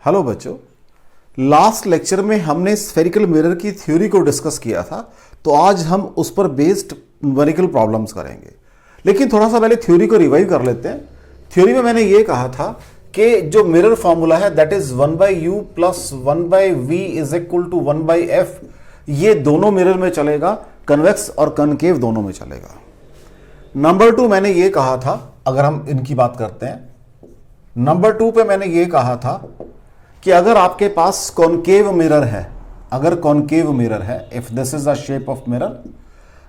Hello बच्चों, last lecture में हमने स्फेरिकल मिरर की थ्योरी को डिस्कस किया था, तो आज हम उस पर बेस्ड न्यूमेरिकल प्रॉब्लम्स करेंगे। लेकिन थोड़ा सा पहले थ्योरी को रिवाइव कर लेते हैं। थ्योरी में मैंने ये कहा था कि जो मिरर फॉर्मूला है that is 1/u plus 1/v is equal to 1/f, ये दोनों मिरर में चलेगा, कन्वेक्स और कनकेव दोनों में चलेगा। नंबर 2 मैंने ये कहा था, अगर हम इनकी बात करते हैं, नंबर 2 पे मैंने ये कहा था कि अगर आपके पास कॉनकेव मिरर है, अगर कॉनकेव मिरर है, if this is the shape of mirror,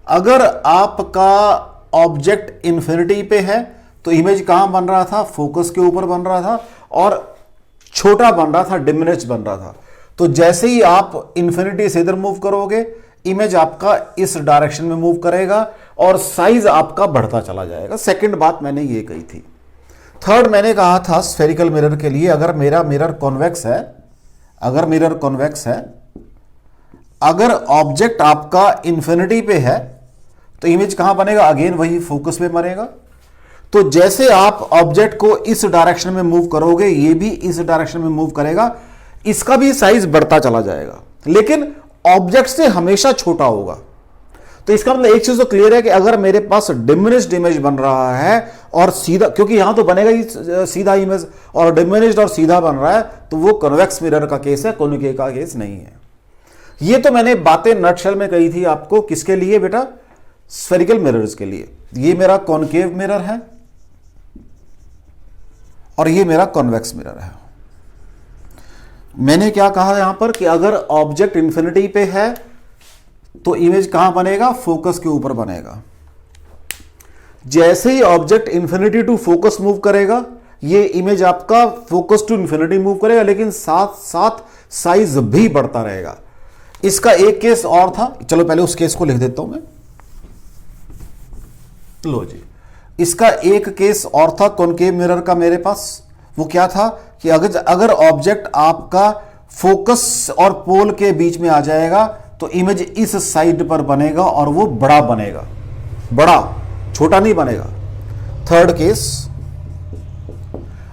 अगर आपका ऑब्जेक्ट इंफिनिटी पे है तो इमेज कहां बन रहा था? फोकस के ऊपर बन रहा था और छोटा बन रहा था, डिमिनिश बन रहा था। तो जैसे ही आप इंफिनिटी से इधर मूव करोगे, इमेज आपका इस डायरेक्शन में मूव करेगा और साइज आपका बढ़ता चला जाएगा। सेकंड बात मैंने ये कही थी। थर्ड मैंने कहा था स्फेरिकल मिरर के लिए, अगर मेरा मिरर कॉन्वेक्स है, अगर मिरर कॉन्वेक्स है, अगर ऑब्जेक्ट आपका इंफिनिटी पे है तो इमेज कहां बनेगा? अगेन वही फोकस में बनेगा। तो जैसे आप ऑब्जेक्ट को इस डायरेक्शन में मूव करोगे, ये भी इस डायरेक्शन में मूव करेगा, इसका भी साइज बढ़ता चला जाएगा, लेकिन ऑब्जेक्ट से हमेशा छोटा होगा। तो इसका मतलब एक चीज तो क्लियर है कि अगर मेरे पास डिमिनिश्ड इमेज बन रहा है और सीधा, क्योंकि यहां तो बनेगा ही सीधा इमेज, और डिमिनिश्ड और सीधा बन रहा है, तो वो कन्वेक्स मिरर का केस है, कॉनिकेव का केस नहीं है। ये तो मैंने बातें नटशेल में कही थी आपको, किसके लिए बेटा? स्फेरिकल मिरर्स के लिए। ये मेरा कॉनकेव मिरर है और ये मेरा कॉन्वेक्स मिरर है। मैंने क्या कहा यहां पर कि अगर ऑब्जेक्ट इंफिनिटी पे है तो इमेज कहां बनेगा? फोकस के ऊपर बनेगा। जैसे ही object infinity to focus move करेगा, ये इमेज आपका फोकस टू इंफिनिटी मूव करेगा, लेकिन साथ साथ साइज भी बढ़ता रहेगा। इसका एक केस और था, चलो पहले उस केस को लिख देता हूं मैं। लो जी, इसका एक केस और था कॉनकेव मिरर का मेरे पास। वो क्या था कि अगर ऑब्जेक्ट आपका फोकस और पोल के बीच में आ जाएगा तो इमेज इस साइड पर बनेगा और वो बड़ा बनेगा, बड़ा, छोटा नहीं बनेगा। थर्ड केस,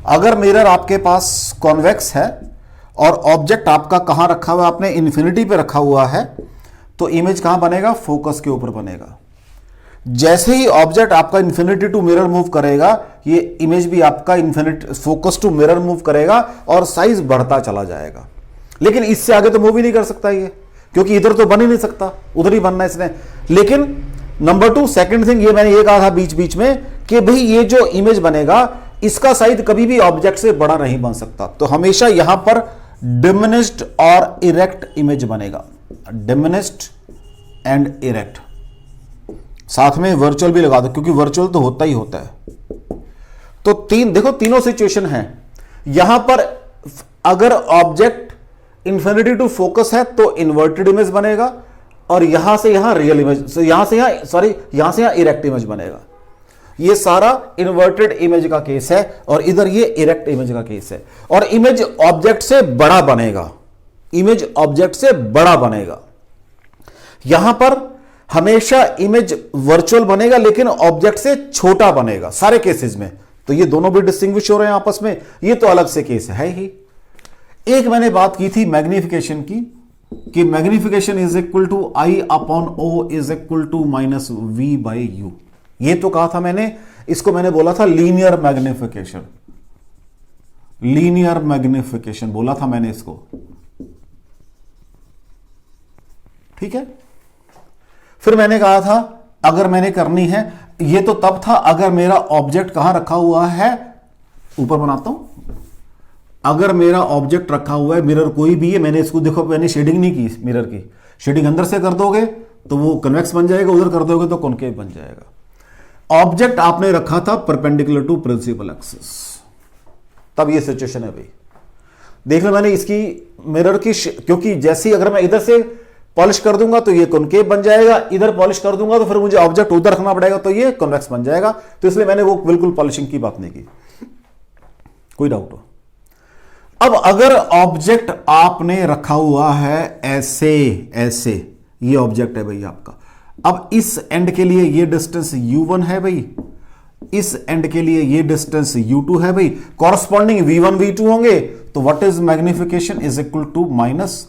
अगर मिरर आपके पास कॉन्वेक्स है और ऑब्जेक्ट आपका कहां रखा हुआ है? आपने इन्फिनिटी पे रखा हुआ है, तो इमेज कहां बनेगा? फोकस के ऊपर बनेगा। जैसे ही ऑब्जेक्ट आपका इन्फिनिटी टू मिरर मूव करेगा, ये इमेज भी आपका infinity focus to mirror move करेगा और साइज बढ़ता चला जाएगा। लेकिन इससे आगे तो मूव ही नहीं कर सकता ये, क्योंकि इधर तो बन ही नहीं सकता, उधर ही बनना है इसने। लेकिन नंबर 2 सेकंड थिंग, ये मैंने ये कहा था बीच बीच में कि भाई ये जो इमेज बनेगा, इसका साइज कभी भी ऑब्जेक्ट से बड़ा नहीं बन सकता। तो हमेशा यहां पर डिमिनिश्ड और इरेक्ट इमेज बनेगा, डिमिनिश्ड एंड इरेक्ट। साथ में वर्चुअल भी लगा दो, क्योंकि वर्चुअल तो होता ही होता है। तो देखो तीनों सिचुएशन है यहां पर। अगर ऑब्जेक्ट इंफिनिटी टू फोकस है तो इन्वर्टेड इमेज बनेगा, और यहां से यहां रियल इमेज, यहां से यहां इरेक्ट इमेज बनेगा। ये सारा इन्वर्टेड इमेज का केस है और इधर ये इरेक्ट इमेज का केस है। और इमेज ऑब्जेक्ट से बड़ा बनेगा, इमेज ऑब्जेक्ट से बड़ा बनेगा। यहां पर हमेशा इमेज वर्चुअल बनेगा लेकिन ऑब्जेक्ट से छोटा बनेगा सारे केसेस में। तो ये दोनों भी डिस्टिंग्विश हो रहे हैं आपस में, ये तो अलग से केस है ही। एक मैंने बात की थी मैग्निफिकेशन की, कि magnification is equal to I upon O is equal to minus v by u. ये तो कहा था मैंने, इसको मैंने बोला था लीनियर मैग्निफिकेशन, लीनियर मैग्निफिकेशन बोला था मैंने इसको, ठीक है। फिर मैंने कहा था अगर मैंने करनी है, ये तो तब था अगर मेरा ऑब्जेक्ट कहां रखा हुआ है, ऊपर बनाता हूं, अगर मेरा ऑब्जेक्ट रखा हुआ है, मिरर कोई भी है, मैंने इसको देखो, मैंने शेडिंग नहीं की मिरर की, शेडिंग अंदर से कर दोगे तो वो कन्वेक्स बन जाएगा, उधर कर दोगे तो कॉनकेव बन जाएगा। ऑब्जेक्ट आपने रखा था परपेंडिकुलर टू प्रिंसिपल एक्सिस, तब ये सिचुएशन है भाई। देख लो मैंने इसकी मिरर की, क्योंकि जैसे ही अगर मैं इधर से पॉलिश कर दूंगा तो ये कॉनकेव बन जाएगा, इधर पॉलिश कर दूंगा तो फिर मुझे ऑब्जेक्ट उधर रखना पड़ेगा तो ये कॉन्वेक्स बन जाएगा। तो इसलिए मैंने वो बिल्कुल पॉलिशिंग की बात नहीं की, कोई डाउट हो। अब अगर ऑब्जेक्ट आपने रखा हुआ है ऐसे, ऐसे ये ऑब्जेक्ट है भाई आपका, अब इस एंड के लिए ये डिस्टेंस u1 है भाई, इस एंड के लिए ये डिस्टेंस u2 है भाई, कॉरस्पॉन्डिंग v1 v2 होंगे, तो what is magnification is equal to minus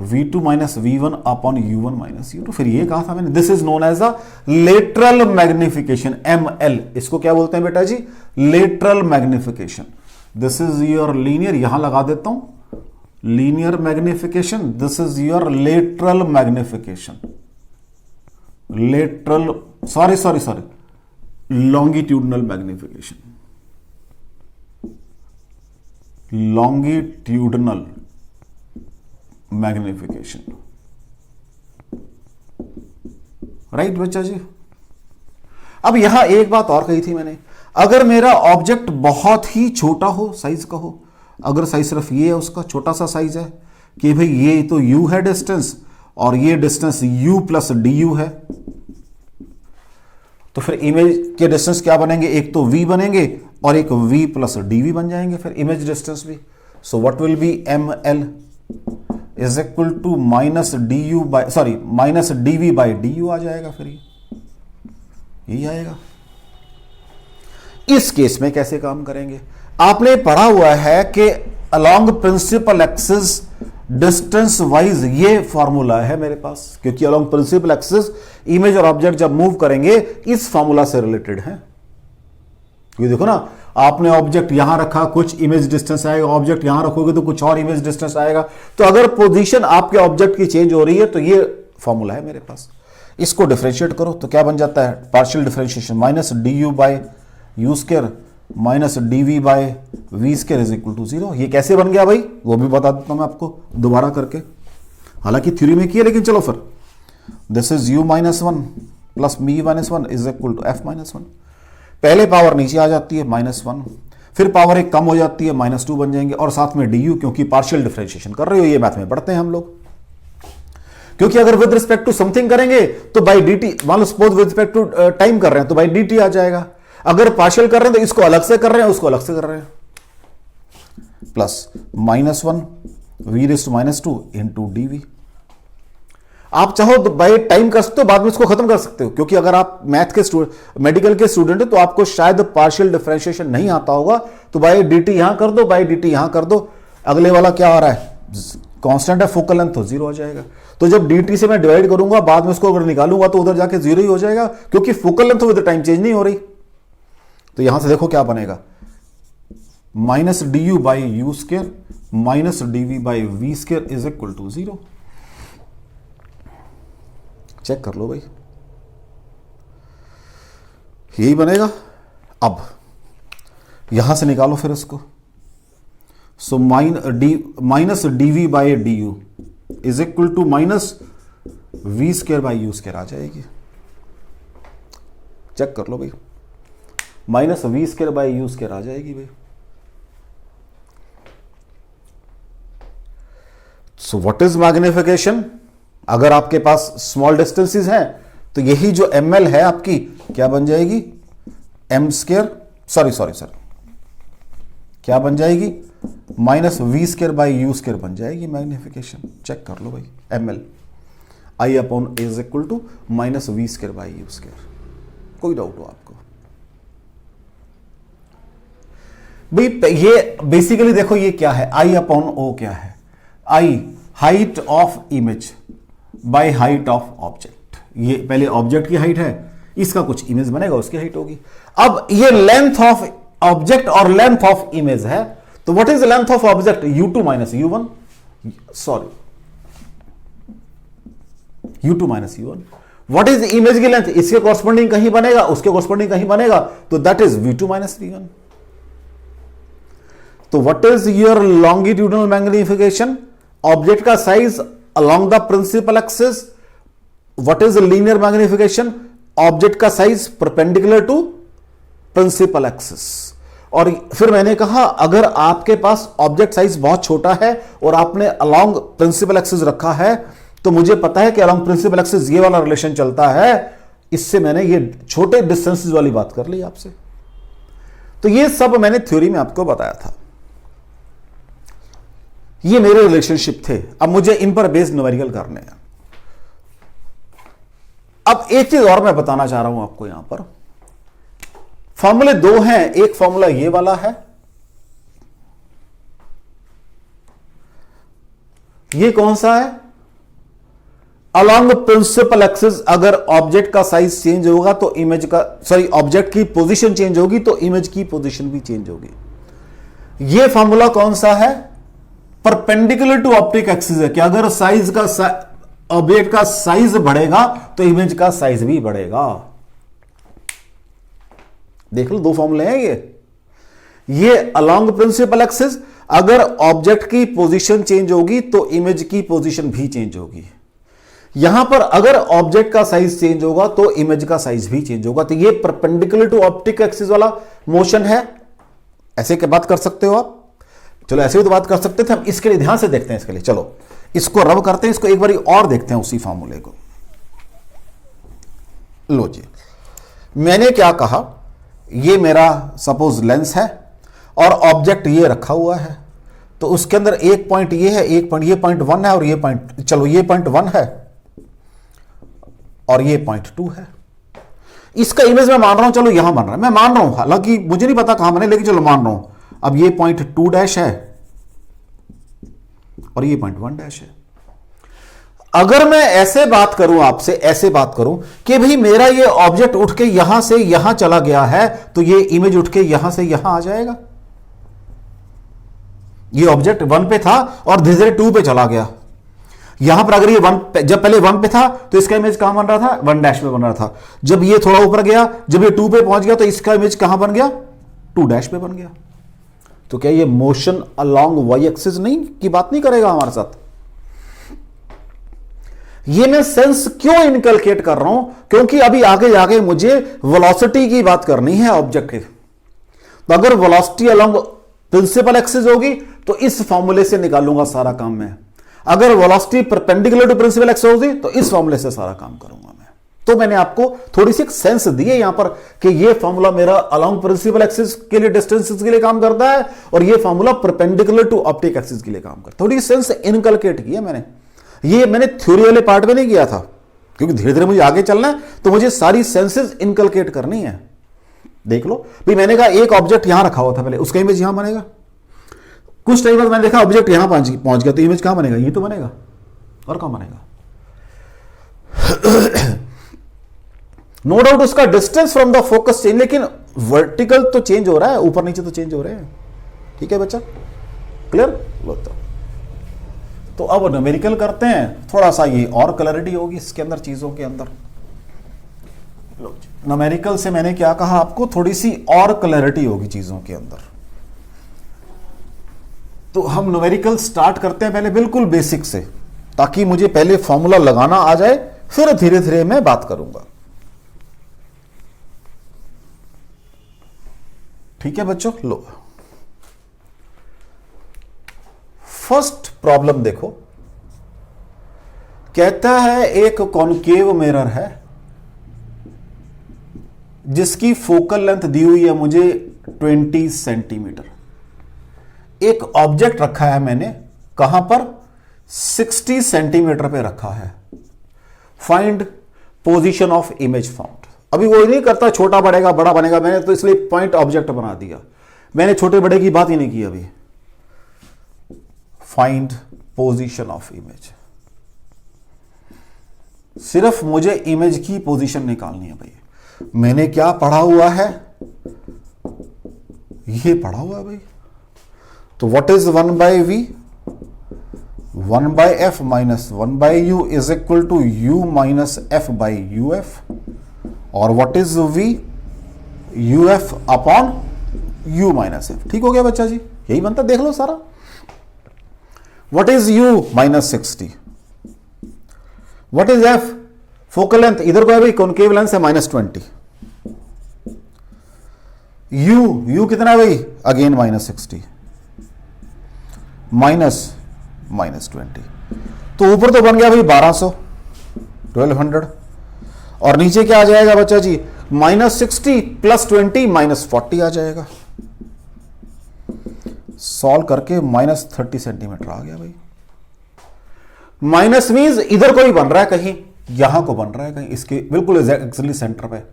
v2 minus v1 upon u1 minus u2। फिर ये कहा था मैंने, this is known as a lateral magnification, ml, इसको क्या बोलते हैं बेटा जी, lateral magnification. This is your linear, यहां लगा देता हूं linear magnification, this is your lateral magnification, lateral sorry longitudinal magnification, longitudinal magnification, right बच्चा जी। अब यहां एक बात और कही थी मैंने, अगर मेरा ऑब्जेक्ट बहुत ही छोटा हो, साइज का हो, अगर साइज सिर्फ ये है, उसका छोटा सा साइज है कि भाई ये तो u है डिस्टेंस और ये डिस्टेंस u प्लस du है, तो फिर इमेज के डिस्टेंस क्या बनेंगे, एक तो v बनेंगे और एक v प्लस dv बन जाएंगे फिर इमेज डिस्टेंस भी। So what will be ml is equal to minus dv by du आ जाएगा, फिर यही आएगा। इस केस में कैसे काम करेंगे, आपने पढ़ा हुआ है कि along principal axis distance wise ये फॉर्मूला है मेरे पास, क्योंकि अलोंग प्रिंसिपल एक्सिस इमेज और ऑब्जेक्ट जब मूव करेंगे इस फॉर्मूला से रिलेटेड है। क्योंकि देखो ना, आपने ऑब्जेक्ट यहां रखा, कुछ इमेज डिस्टेंस आएगा, ऑब्जेक्ट यहां रखोगे तो कुछ और इमेज डिस्टेंस आएगा, तो अगर पोजीशन आपके ऑब्जेक्ट की चेंज हो रही है तो ये फॉर्मूला है मेरे पास। इसको डिफरेंशिएट करो तो क्या बन जाता है, partial differentiation minus du by u square minus dv by v square is equal to 0। ये कैसे बन गया भाई, वो भी बता देता हूं मैं आपको दोबारा करके, हालांकि थ्योरी में किया, लेकिन चलो फिर। This is u minus one plus me minus one is equal to f minus one. पहले पावर नीचे आ जाती है -1, फिर पावर एक कम हो जाती है -2 बन जाएंगे, और साथ में du, क्योंकि पार्शियल डिफरेंशिएशन कर रहे हो, ये मैथ में पढ़ते हैं हम लोग। क्योंकि अगर विद रिस्पेक्ट टू समथिंग करेंगे तो बाई dt, मान लो suppose with respect to time कर रहे हैं तो बाई dt आ जाएगा, अगर पार्शियल कर रहे हैं तो इसको अलग से कर रहे हैं, उसको अलग से कर रहे हैं, plus -1 v raised to -2 into dv। आप चाहो तो बाय टाइम कर सकते हो, बाद में इसको खत्म कर सकते हो, क्योंकि अगर आप मैथ के मेडिकल के स्टूडेंट हो तो आपको शायद पार्शियल डिफरेंशिएशन नहीं आता होगा, तो बाय dt यहां कर दो, बाय dt यहां कर दो, अगले वाला क्या आ रहा है, कांस्टेंट है, फोकल लेंथ तो 0 हो जाएगा। तो जब dt से मैं डिवाइड करूंगा, बाद में इसको अगर निकालूंगा तो उधर जाके 0 ही हो जाएगा, क्योंकि focal length with time change नहीं हो रही। तो यहां से देखो क्या बनेगा, minus du by u square minus dv by v square is equal to 0। Check कर लो भाई, यही बनेगा। अब यहां से निकालो फिर इसको, so minus dv by du is equal to minus v square by u square आ जाएगी। चेक कर लो भाई, minus v square by u square आ जाएगी भाई। सो व्हाट इज मैग्निफिकेशन, अगर आपके पास स्मॉल डिस्टेंसेस हैं तो यही जो ml है आपकी क्या बन जाएगी, m स्क्वायर सॉरी क्या बन जाएगी, minus v square by u square बन जाएगी मैग्निफिकेशन। चेक कर लो भाई, ml I upon is equal to minus v square by u square. कोई डाउट हो आपको भाई, ये बेसिकली देखो ये क्या है, आई अपॉन ओ क्या है, i height of image by height of object. ये पहले ऑब्जेक्ट की हाइट है, इसका कुछ इमेज बनेगा, उसकी हाइट होगी। अब ये लेंथ ऑफ ऑब्जेक्ट और लेंथ ऑफ इमेज है, तो what is length of object, u2 minus u1, sorry u2 minus u1। What is image की लेंथ, इसके कॉरस्पॉन्डिंग कहीं बनेगा, उसके कॉरस्पॉन्डिंग कहीं बनेगा, तो that is v2 minus v1। तो what is your longitudinal magnification, object का size along the principal axis। what is the linear magnification, object का size perpendicular to principal axis. और फिर मैंने कहा अगर आपके पास ऑब्जेक्ट साइज बहुत छोटा है और आपने अलोंग प्रिंसिपल एक्सिस रखा है, तो मुझे पता है कि अलोंग प्रिंसिपल एक्सिस ये वाला रिलेशन चलता है, इससे मैंने ये छोटे डिस्टेंसेस वाली बात कर ली आपसे। तो ये सब मैंने थ्योरी में आपको बताया था, ये मेरे रिलेशनशिप थे। अब मुझे इन पर बेस्ड न्यूमेरिकल करने हैं। अब एक चीज और मैं बताना चाह रहा हूं आपको यहां पर, फॉर्मूले दो हैं, एक फॉर्मूला ये वाला है, ये कौन सा है, अलोंग प्रिंसिपल एक्सिस अगर ऑब्जेक्ट का साइज चेंज होगा तो इमेज का, सॉरी, ऑब्जेक्ट की पोजीशन चेंज होगी तो इमेज की पोजीशन भी चेंज होगी। ये फॉर्मूला कौन सा है, परपेंडिकुलर टू ऑप्टिक एक्सिस है कि अगर साइज का ऑब्जेक्ट का साइज बढ़ेगा तो इमेज का साइज भी बढ़ेगा। देख लो, दो फॉर्मूले हैं ये अलोंग प्रिंसिपल एक्सिस अगर ऑब्जेक्ट की पोजीशन चेंज होगी तो इमेज की पोजीशन भी चेंज होगी। यहां पर अगर ऑब्जेक्ट का साइज चेंज होगा तो इमेज का साइज भी चेंज होगा। तो ये परपेंडिकुलर टू ऑप्टिक एक्सिस वाला मोशन है। ऐसे क्या बात कर सकते हो आप, चलो ऐसे भी तो बात कर सकते थे, हम इसके लिए ध्यान से देखते हैं। इसके लिए चलो इसको रब करते हैं, इसको एक बार और देखते हैं उसी फॉर्मूले को। लो जी, मैंने क्या कहा, ये मेरा सपोज लेंस है और ऑब्जेक्ट ये रखा हुआ है, तो उसके अंदर एक पॉइंट ये है, एक पॉइंट, ये पॉइंट 1 है और ये पॉइंट, चलो ये पॉइंट 1 है और ये पॉइंट 2 है। इसका इमेज मैं मान रहा हूं, चलो यहां बन रहा है, मैं मान रहा हूं, हालांकि मुझे नहीं पता कहां बने, लेकिन चलो मान रहा हूं। अब ये पॉइंट 2 डैश है और ये पॉइंट 1 डैश है। अगर मैं ऐसे बात करूं आपसे, ऐसे बात करूं कि भाई मेरा ये ऑब्जेक्ट उठ के यहां से यहां चला गया है, तो ये इमेज उठ के यहां से यहां आ जाएगा। ये ऑब्जेक्ट 1 पे था और धीरे धीरे 2 पे चला गया। यहां पर अगर ये 1, जब पहले 1 पे था तो इसका इमेज कहां बन रहा था, 1 डैश पे बन रहा था। जब ये थोड़ा ऊपर गया, जब ये 2 पे पहुंच गया तो इसका इमेज कहां बन गया, 2 डैश पे बन गया। तो क्या ये मोशन अलोंग वाई एक्सिस नहीं की बात नहीं करेगा हमारे साथ? ये मैं सेंस क्यों इनकलकेट कर रहा हूं, क्योंकि अभी आगे जाके मुझे वेलोसिटी की बात करनी है ऑब्जेक्ट की। तो अगर वेलोसिटी अलोंग प्रिंसिपल एक्सिस होगी तो इस फॉर्मूले से निकालूंगा सारा काम मैं। अगर velocity perpendicular to principal axis होगी तो इस फॉर्मूले से सारा काम करूंगा मैं। तो मैंने आपको थोड़ी सी एक सेंस दी है यहां पर कि ये फॉर्मूला मेरा अलोंग प्रिंसिपल एक्सिस के लिए, डिस्टेंसेस के लिए काम करता है और ये formula perpendicular to optic axis के लिए काम करता है। थोड़ी सेंस इनकलकेट की है मैंने। ये मैंने थ्योरी वाले पार्ट में नहीं किया था, क्योंकि धीरे धीरे मुझे आगे चलना है तो मुझे सारी सेंसेस इनकलकेट करनी है। देख लो भाई, मैंने कहा एक ऑब्जेक्ट यहां रखा हुआ था पहले, उसका इमेज यहां बनेगा। कुछ टाइम बाद मैंने देखा ऑब्जेक्ट यहां पहुंच गया, तो इमेज कहां बनेगा, ये तो बनेगा, और कहां बनेगा। नो डाउट उसका distance from the focus change, लेकिन वर्टिकल तो चेंज हो रहा है, ऊपर नीचे तो चेंज हो रहे हैं। ठीक है बच्चा, क्लियर? तो अब न्यूमेरिकल करते हैं, थोड़ा सा ये और क्लैरिटी होगी इसके अंदर, चीजों के अंदर। न्यूमेरिकल से मैंने क्या कहा आपको, थोड़ी सी और क्लैरिटी होगी चीजों के अंदर। तो हम न्यूमेरिकल स्टार्ट करते हैं पहले बिल्कुल बेसिक से, ताकि मुझे पहले फॉर्मूला लगाना आ जाए, फिर धीरे धीरे मैं बात करूंगा। ठीक है बच्चों, लो फर्स्ट प्रॉब्लम देखो। कहता है एक कॉनकेव मिरर है जिसकी फोकल लेंथ दी हुई है मुझे 20 सेंटीमीटर। एक ऑब्जेक्ट रखा है मैंने, कहां पर, 60 सेंटीमीटर पे रखा है। Find position of image found. अभी वो नहीं करता छोटा बढ़ेगा बड़ा बनेगा, मैंने तो इसलिए पॉइंट ऑब्जेक्ट बना दिया, मैंने छोटे बड़े की बात ही नहीं की अभी। फाइंड पोजीशन ऑफ इमेज, सिर्फ मुझे इमेज की पोजीशन निकालनी है भाई। मैंने क्या पढ़ा हुआ है, ये पढ़ा हुआ है भाई। तो what is 1/v, 1/f minus 1/u is equal to u minus f/uf। और what is v, uf upon u minus f। ठीक हो गया बच्चा जी, यही बनता, देख लो सारा। What is u, minus 60। What is f, focal length, इधर को है भाई, कॉनकेव लेंस है -20। u कितना है भाई, अगेन -60 -20। तो ऊपर तो बन गया भाई 1200, 1200। और नीचे क्या आ जाएगा बच्चा जी, -60 + 20 -40 आ जाएगा। सॉल्व करके -30 सेंटीमीटर आ गया भाई। माइनस मीन्स इधर कोई बन रहा है, कहीं यहां को बन रहा है, कहीं इसके बिल्कुल एक्चुअली सेंटर पे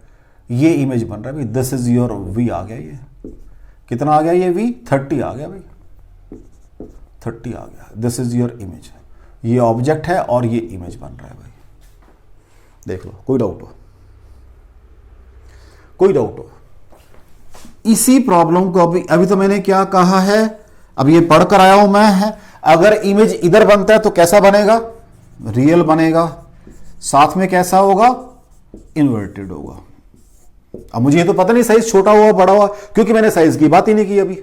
ये इमेज बन रहा है भाई, दिस इज योर वी आ गया। ये कितना आ गया, ये वी 30 आ गया भाई, 30 आ गया। दिस इज योर इमेज, ये ऑब्जेक्ट है और ये इमेज बन रहा है भाई। देख लो, कोई डाउट हो, कोई डाउट हो? इसी प्रॉब्लम को अभी तो मैंने क्या कहा है, अब ये पढ़कर आया हूं मैं, है अगर इमेज इधर बनता है तो कैसा बनेगा, रियल बनेगा, साथ में कैसा होगा, इन्वर्टेड होगा। अब मुझे ये तो पता नहीं साइज छोटा हुआ बड़ा हुआ, क्योंकि मैंने साइज की बात ही नहीं की अभी।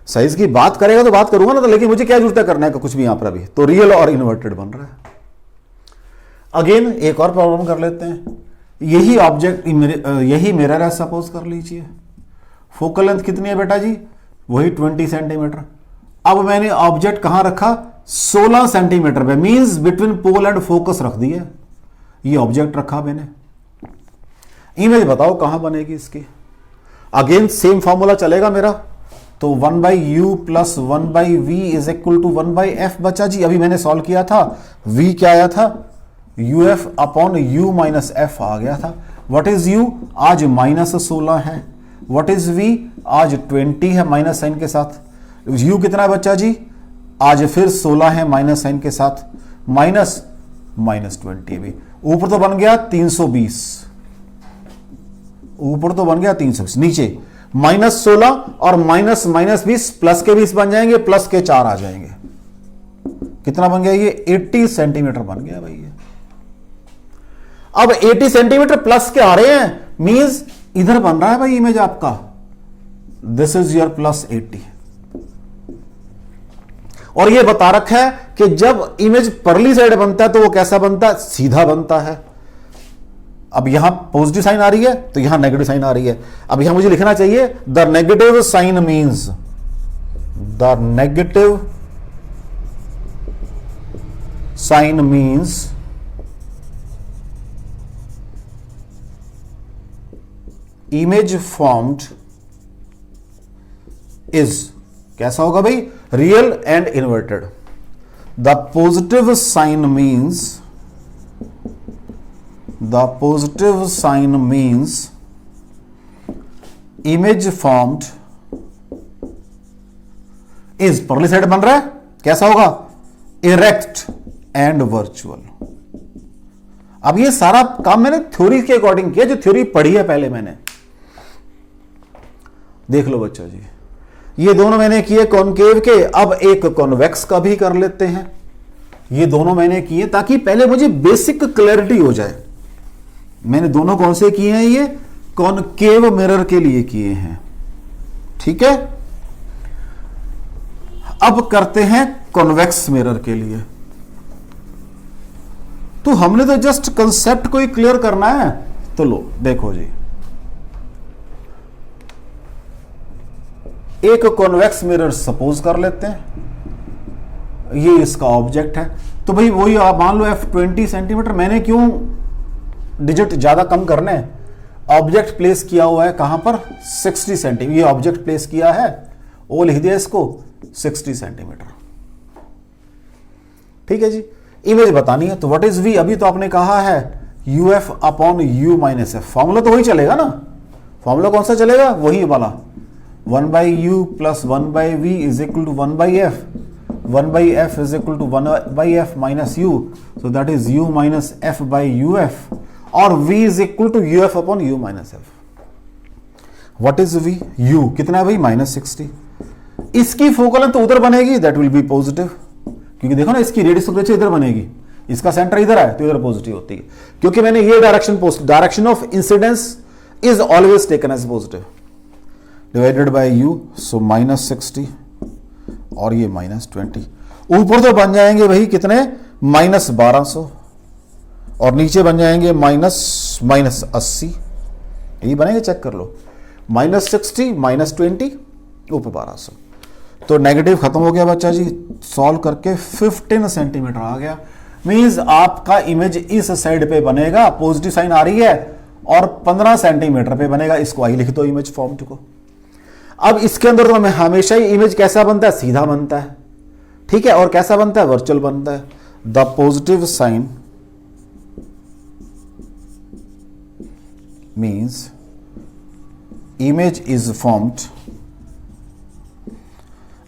साइज की बात करेगा तो बात करूंगा ना, तो लेकिन मुझे क्या जरूरत है करने का कुछ भी यहां पर अभी, तो रियल और इन्वर्टेड बन रहा है। अगेन एक और प्रॉब्लम कर लेते हैं। यही ऑब्जेक्ट, यही मिरर है सपोज कर लीजिए। फोकल लेंथ कितनी है बेटा जी, वही 20 सेंटीमीटर। अब मैंने ऑब्जेक्ट कहां रखा, 16 सेंटीमीटर पे, means between pole and focus रख दिया। ये ऑब्जेक्ट रखा मैंने, इमेज बताओ कहां बनेगी इसकी। अगेन सेम फॉर्मूला चलेगा मेरा, तो 1/u plus 1/v is equal to 1/f बचा जी। अभी मैंने सॉल्व किया था, v क्या आया था, uf upon u minus f आ गया था। व्हाट इज u, आज -16 है। व्हाट इज v, आज 20 है माइनस साइन के साथ। u कितना है बच्चा जी, आज फिर 16 है माइनस साइन के साथ, -20 भी। ऊपर तो बन गया 320, ऊपर तो बन गया 320, नीचे -16 और -20 प्लस के 20 बन जाएंगे, प्लस के 4 आ जाएंगे। कितना बन गया ये, 80 सेंटीमीटर बन गया भाई ये। अब 80 सेंटीमीटर प्लस के आ रहे हैं, मींस इधर बन रहा है भाई इमेज आपका, दिस इज योर प्लस 80। और ये बता रखा है कि जब इमेज परली साइड बनता है तो वो कैसा बनता है, सीधा बनता है। अब यहां पॉजिटिव साइन आ रही है तो यहां नेगेटिव साइन आ रही है। अब यहां मुझे लिखना चाहिए the negative sign means, the negative sign means image formed is, कैसा होगा भाई, real and inverted. The positive sign means, the positive sign means image formed is, परली साइड बन रहा है, कैसा होगा, इरेक्ट एंड वर्चुअल। अब ये सारा काम मैंने थ्योरी के अकॉर्डिंग किया, जो थ्योरी पढ़ी है पहले मैंने। देख लो बच्चों जी, ये दोनों मैंने किए कॉनकेव के, अब एक कॉन्वेक्स का भी कर लेते हैं। ये दोनों मैंने किए ताकि पहले मुझे बेसिक क्लैरिटी हो जाए। मैंने दोनों कौन से किए हैं, ये कॉनकेव मिरर के लिए किए हैं, ठीक है। अब करते हैं कॉन्वेक्स मिरर के लिए। तो हमने तो जस्ट कंसेप्ट को ही क्लियर करना है। तो लो देखो जी, एक कॉन्वेक्स मिरर सपोज कर लेते हैं, ये इसका ऑब्जेक्ट है। तो भाई वही आप मान लो f 20 सेंटीमीटर, मैंने क्यों डिजिट ज्यादा कम करने, ऑब्जेक्ट प्लेस किया हुआ है कहां पर, 60 सेंटीमीटर। ये ऑब्जेक्ट प्लेस किया है, वो लिख दिया इसको 60 सेंटीमीटर, ठीक है जी। इमेज बतानी है, तो व्हाट इज v, अभी तो आपने कहा है uf upon u minus F, formula तो वही चलेगा ना। फॉर्मूला कौन सा चलेगा, वही वाला, 1/u plus 1/v is equal to 1/f, 1/f is equal to 1/f minus u, so that is u minus f by uf, और v is equal to uf upon u minus f। What is v, u कितना है भाई, -60। इसकी focal length तो उधर बनेगी, that will B positive, क्योंकि देखो ना इसकी रेडियस ऑफ इधर बनेगी, इसका सेंटर इधर है तो इधर पॉजिटिव होती है, क्योंकि मैंने ये direction of incidence is always taken as positive, divided by u, so -60 और ये -20। ऊपर तो बन जाएंगे भाई कितने, -1200, और नीचे बन जाएंगे -80। यही बनेंगे, चेक कर लो, -60 -20 ऊपर 1200। तो नेगेटिव खत्म हो गया बच्चा जी, सॉल्व करके 15 सेंटीमीटर आ गया। मींस आपका इमेज इस साइड पे बनेगा, पॉजिटिव साइन आ रही है, और 15 सेंटीमीटर पे बनेगा। इसको आई लिख दो इमेज फॉर्म्ड को। अब इसके अंदर तो मैं हमेशा ही इमेज कैसा बनता है, सीधा बनता है, ठीक है, और कैसा बनता है, वर्चुअल बनता है। The positive sign means image is formed,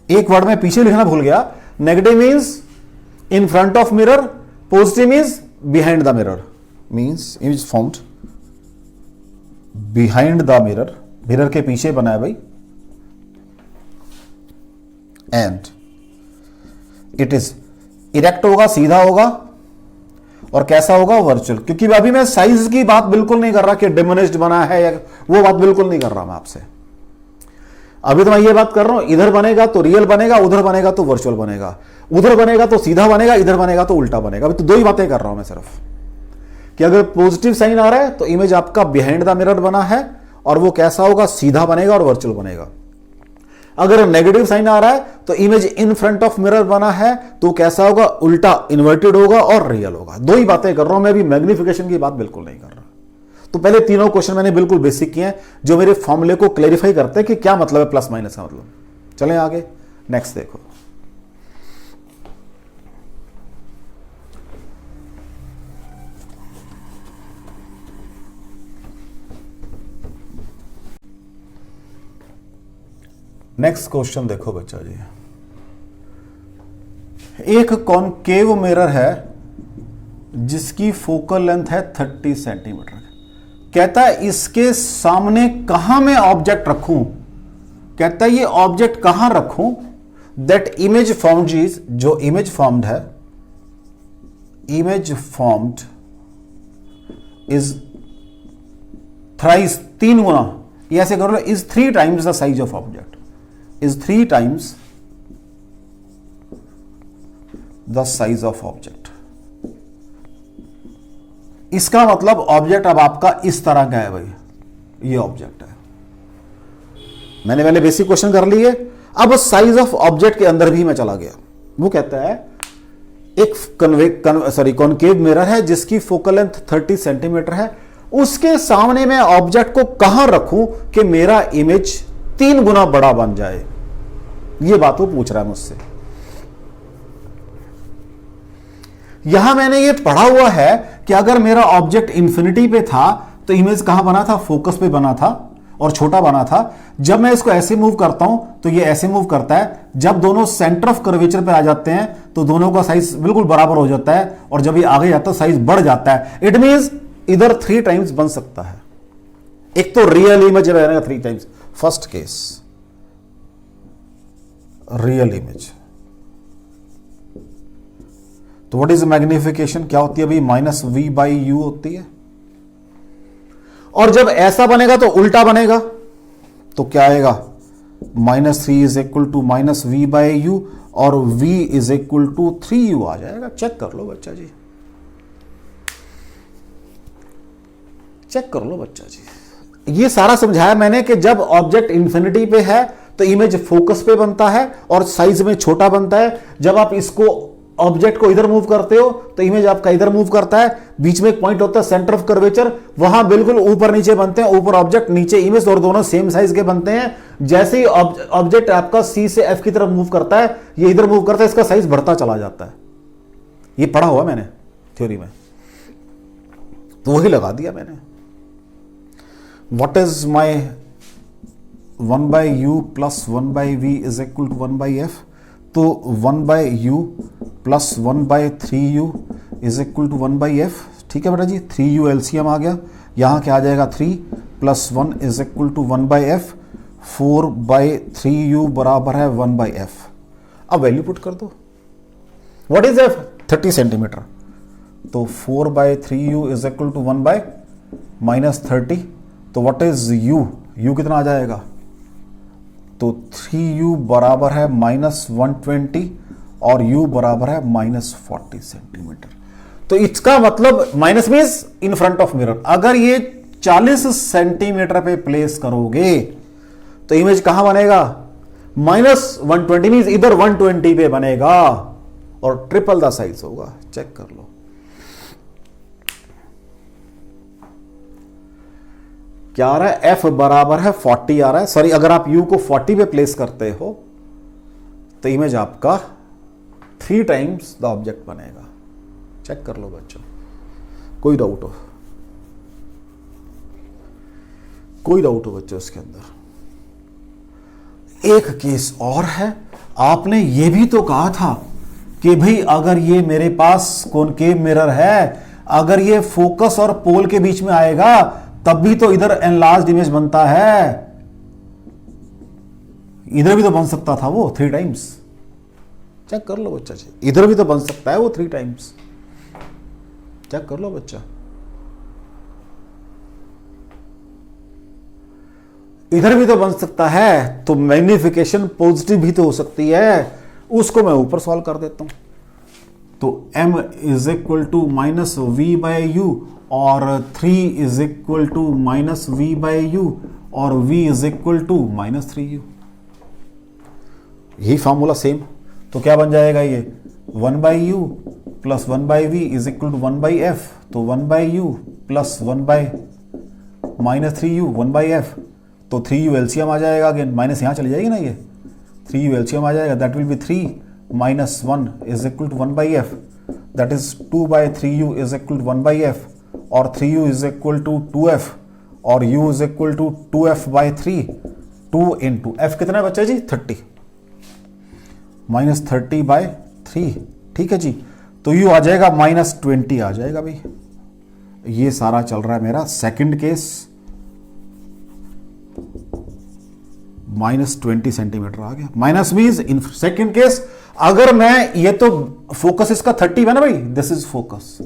एक वर्ड में पीछे लिखना भूल गया, negative means in front of mirror, positive means behind the mirror, means image formed behind the mirror, mirror के पीछे बना है भाई, एंड इट इज इरेक्ट होगा, सीधा होगा, और कैसा होगा, वर्चुअल। क्योंकि अभी मैं साइज की बात बिल्कुल नहीं कर रहा कि डिमिनिश्ड बना है या वो बात बिल्कुल नहीं कर रहा मैं आपसे, अभी तो मैं ये बात कर रहा हूं इधर बनेगा तो रियल बनेगा, उधर बनेगा तो वर्चुअल बनेगा, उधर बनेगा तो सीधा बनेगा, इधर बनेगा तो उल्टा बनेगा। अभी तो दो ही बातें कर रहा हूं मैं सिर्फ, कि अगर पॉजिटिव साइन आ रहा है तो इमेज आपका बिहाइंड द मिरर बना है और वो कैसा होगा, सीधा बनेगा और वर्चुअल बनेगा। अगर नेगेटिव साइन आ रहा है तो image in front of mirror बना है तो कैसा होगा, उल्टा इन्वर्टेड होगा और रियल होगा। दो ही बातें कर रहा हूं मैं, अभी मैग्निफिकेशन की बात बिल्कुल नहीं कर रहा। तो पहले तीनों क्वेश्चन मैंने बिल्कुल बेसिक किए हैं जो मेरे फॉर्मूले को क्लेरिफाई करते हैं कि क्या मतलब है प्लस माइनस का मतलब। चलें आगे, नेक्स्ट देखो। नेक्स्ट क्वेश्चन देखो बच्चा जी, एक कॉनकेव मिरर है जिसकी फोकल लेंथ है 30 सेंटीमीटर। कहता है इसके सामने कहां मैं ऑब्जेक्ट रखूं, कहता है ये ऑब्जेक्ट कहां रखूं, दैट इमेज फॉर्म्ड इज, जो इमेज फॉर्म्ड है, इमेज फॉर्म्ड इज थ्राइस, 3 गुना, ये ऐसे करो, is 3 times the size of object, is 3 times the size of object। इसका मतलब ऑब्जेक्ट अब आपका इस तरह का है भाई, ये ऑब्जेक्ट है। मैंने पहले बेसिक क्वेश्चन कर लिए, अब साइज ऑफ ऑब्जेक्ट के अंदर भी मैं चला गया। वो कहता है एक कॉनकेव मिरर है जिसकी फोकल लेंथ 30 सेंटीमीटर है, उसके सामने मैं ऑब्जेक्ट को कहां रखूं कि मेरा इमेज 3 गुना बड़ा बन जाए, ये बात वो पूछ रहा है मुझसे। यहां मैंने ये पढ़ा हुआ है कि अगर मेरा ऑब्जेक्ट इंफिनिटी पे था तो इमेज कहां बना था, फोकस पे बना था और छोटा बना था। जब मैं इसको ऐसे मूव करता हूं तो ये ऐसे मूव करता है, जब दोनों सेंटर ऑफ कर्वेचर पे आ जाते हैं तो दोनों का साइज बिल्कुल बराबर हो जाता है, और जब ये आगे जाता है साइज बढ़ जाता है। इट मींस इधर 3 टाइम्स बन सकता है। एक तो रियल इमेज रहेगा 3 times, first case real image. तो व्हाट इज मैग्निफिकेशन, क्या होती है भाई, -v/u होती है। और जब ऐसा बनेगा तो उल्टा बनेगा, तो क्या आएगा, -3 इज इक्वल टू -v/u और v is equal to 3u आ जाएगा। चेक कर लो बच्चा जी, चेक कर लो बच्चा जी। ये सारा समझाया मैंने कि जब ऑब्जेक्ट इंफिनिटी पे है तो इमेज फोकस पे बनता है और साइज में छोटा बनता है। जब आप इसको ऑब्जेक्ट को इधर मूव करते हो तो इमेज आपका इधर मूव करता है, बीच में एक पॉइंट होता है सेंटर ऑफ कर्वेचर, वहां बिल्कुल ऊपर नीचे बनते हैं, ऊपर ऑब्जेक्ट नीचे इमेज, और दोनों सेम साइज के बनते हैं। जैसे ही ऑब्जेक्ट आपका सी से एफ की तरफ मूव करता है, ये इधर मूव करता है, इसका साइज बढ़ता चला जाता है। ये पढ़ा हुआ मैंने थ्योरी में, तो वही लगा दिया मैंने। What is my 1/u plus 1/v is equal to 1/f, तो 1/u plus 1/3u is equal to 1/f। ठीक है बेटा जी, 3u एलसीएम आ गया, यहां क्या आ जाएगा, 3 + 1 is equal to 1/f, 4/3u बराबर है 1/f। अब वैल्यू पुट कर दो। व्हाट इज f, 30 सेंटीमीटर, तो 4/3u इज इक्वल टू 1/-30। तो व्हाट इज u, u कितना आ जाएगा, तो 3u बराबर है -120 और u बराबर है -40 सेंटीमीटर। तो इसका मतलब minus means in front of mirror, अगर ये 40 सेंटीमीटर पे प्लेस करोगे तो इमेज कहां बनेगा, -120 मीन्स इधर 120 पे बनेगा और ट्रिपल द साइज होगा। चेक कर लो, क्या आ रहा है, f बराबर है 40 आ रहा है। सॉरी, अगर आप u को 40 पे प्लेस करते हो तो इमेज आपका 3 टाइम्स द ऑब्जेक्ट बनेगा। चेक कर लो बच्चों, कोई डाउट हो। कोई डाउट हो बच्चों इसके अंदर? एक केस और है, आपने ये भी तो कहा था कि भाई अगर ये मेरे पास कॉनकेव मिरर है, अगर ये फोकस और पोल के बीच में आएगा तब भी तो इधर एनलार्ज्ड इमेज बनता है, इधर भी तो बन सकता था वो 3 टाइम्स। चेक कर लो बच्चा जी, इधर भी तो बन सकता है वो 3 टाइम्स। चेक कर लो बच्चा, इधर भी तो बन सकता है, तो मैग्निफिकेशन पॉजिटिव भी तो हो सकती है, उसको मैं ऊपर सॉल्व कर देता हूं। तो m is equal to minus v by u और 3 is equal to minus v by u और v is equal to minus 3u। यही फॉर्मूला सेम, तो क्या बन जाएगा ये 1 by u plus 1 by v is equal to 1 by f, तो 1 by u plus 1 by minus 3u 1 by f, तो 3u LCM आ जाएगा, अगेन माइनस यहां चली जाएगी ना, ये 3u एलसीएम आ जाएगा, that will be 3 minus 1 is equal to 1 by f, that is 2 by 3u is equal to 1 by F, और 3u is equal to 2f और u is equal to 2f by 3, 2 into f कितना है बच्चा जी 30, minus 30 by 3, ठीक है जी। तो u आ जाएगा minus 20 आ जाएगा भाई। ये सारा चल रहा है मेरा सेकंड केस, माइनस 20 सेंटीमीटर आ गया। Minus means in second case अगर मैं, ये तो फोकस इसका 30 है ना भाई, दिस इज फोकस,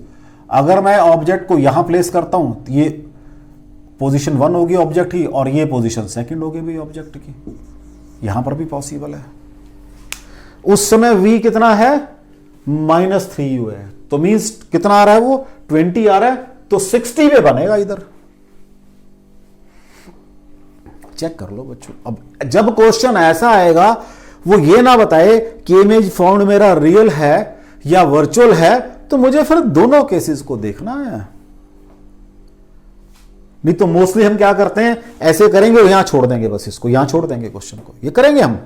अगर मैं ऑब्जेक्ट को यहां प्लेस करता हूं तो ये पोजीशन 1 होगी ऑब्जेक्ट की और ये पोजीशन सेकंड होगी भाई ऑब्जेक्ट की, यहां पर भी पॉसिबल है। उस समय v कितना है माइनस 3u है, तो मीन्स कितना आ रहा है वो 20 आ रहा है, तो 60 पे बनेगा इधर। चेक कर लो बच्चों, अब जब क्वेश्चन ऐसा आएगा वो ये ना बताए कि इमेज फाउंड मेरा रियल है या वर्चुअल है, तो मुझे फिर दोनों केसेस को देखना है। नहीं तो मोस्टली हम क्या करते हैं, ऐसे करेंगे और यहां छोड़ देंगे, बस इसको यहां छोड़ देंगे क्वेश्चन को, ये करेंगे हम।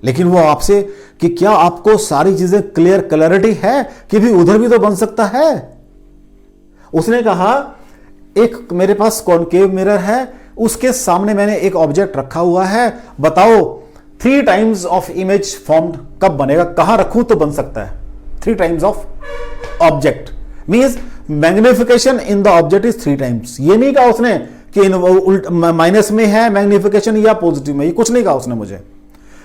लेकिन वो आपसे कि क्या आपको सारी चीजें क्लैरिटी है कि भी उधर भी तो बन सकता है। उसने कहा एक मेरे पास कॉनकेव मिरर है, उसके सामने मैंने एक ऑब्जेक्ट रखा हुआ है, बताओ 3 टाइम्स ऑफ इमेज फॉर्म्ड कब बनेगा, कहां रखूं तो बन सकता है 3 times of object, means magnification in the object is 3 times. ये नहीं कहा उसने कि माइनस में है मैग्निफिकेशन या पॉजिटिव में, ये कुछ नहीं कहा उसने मुझे।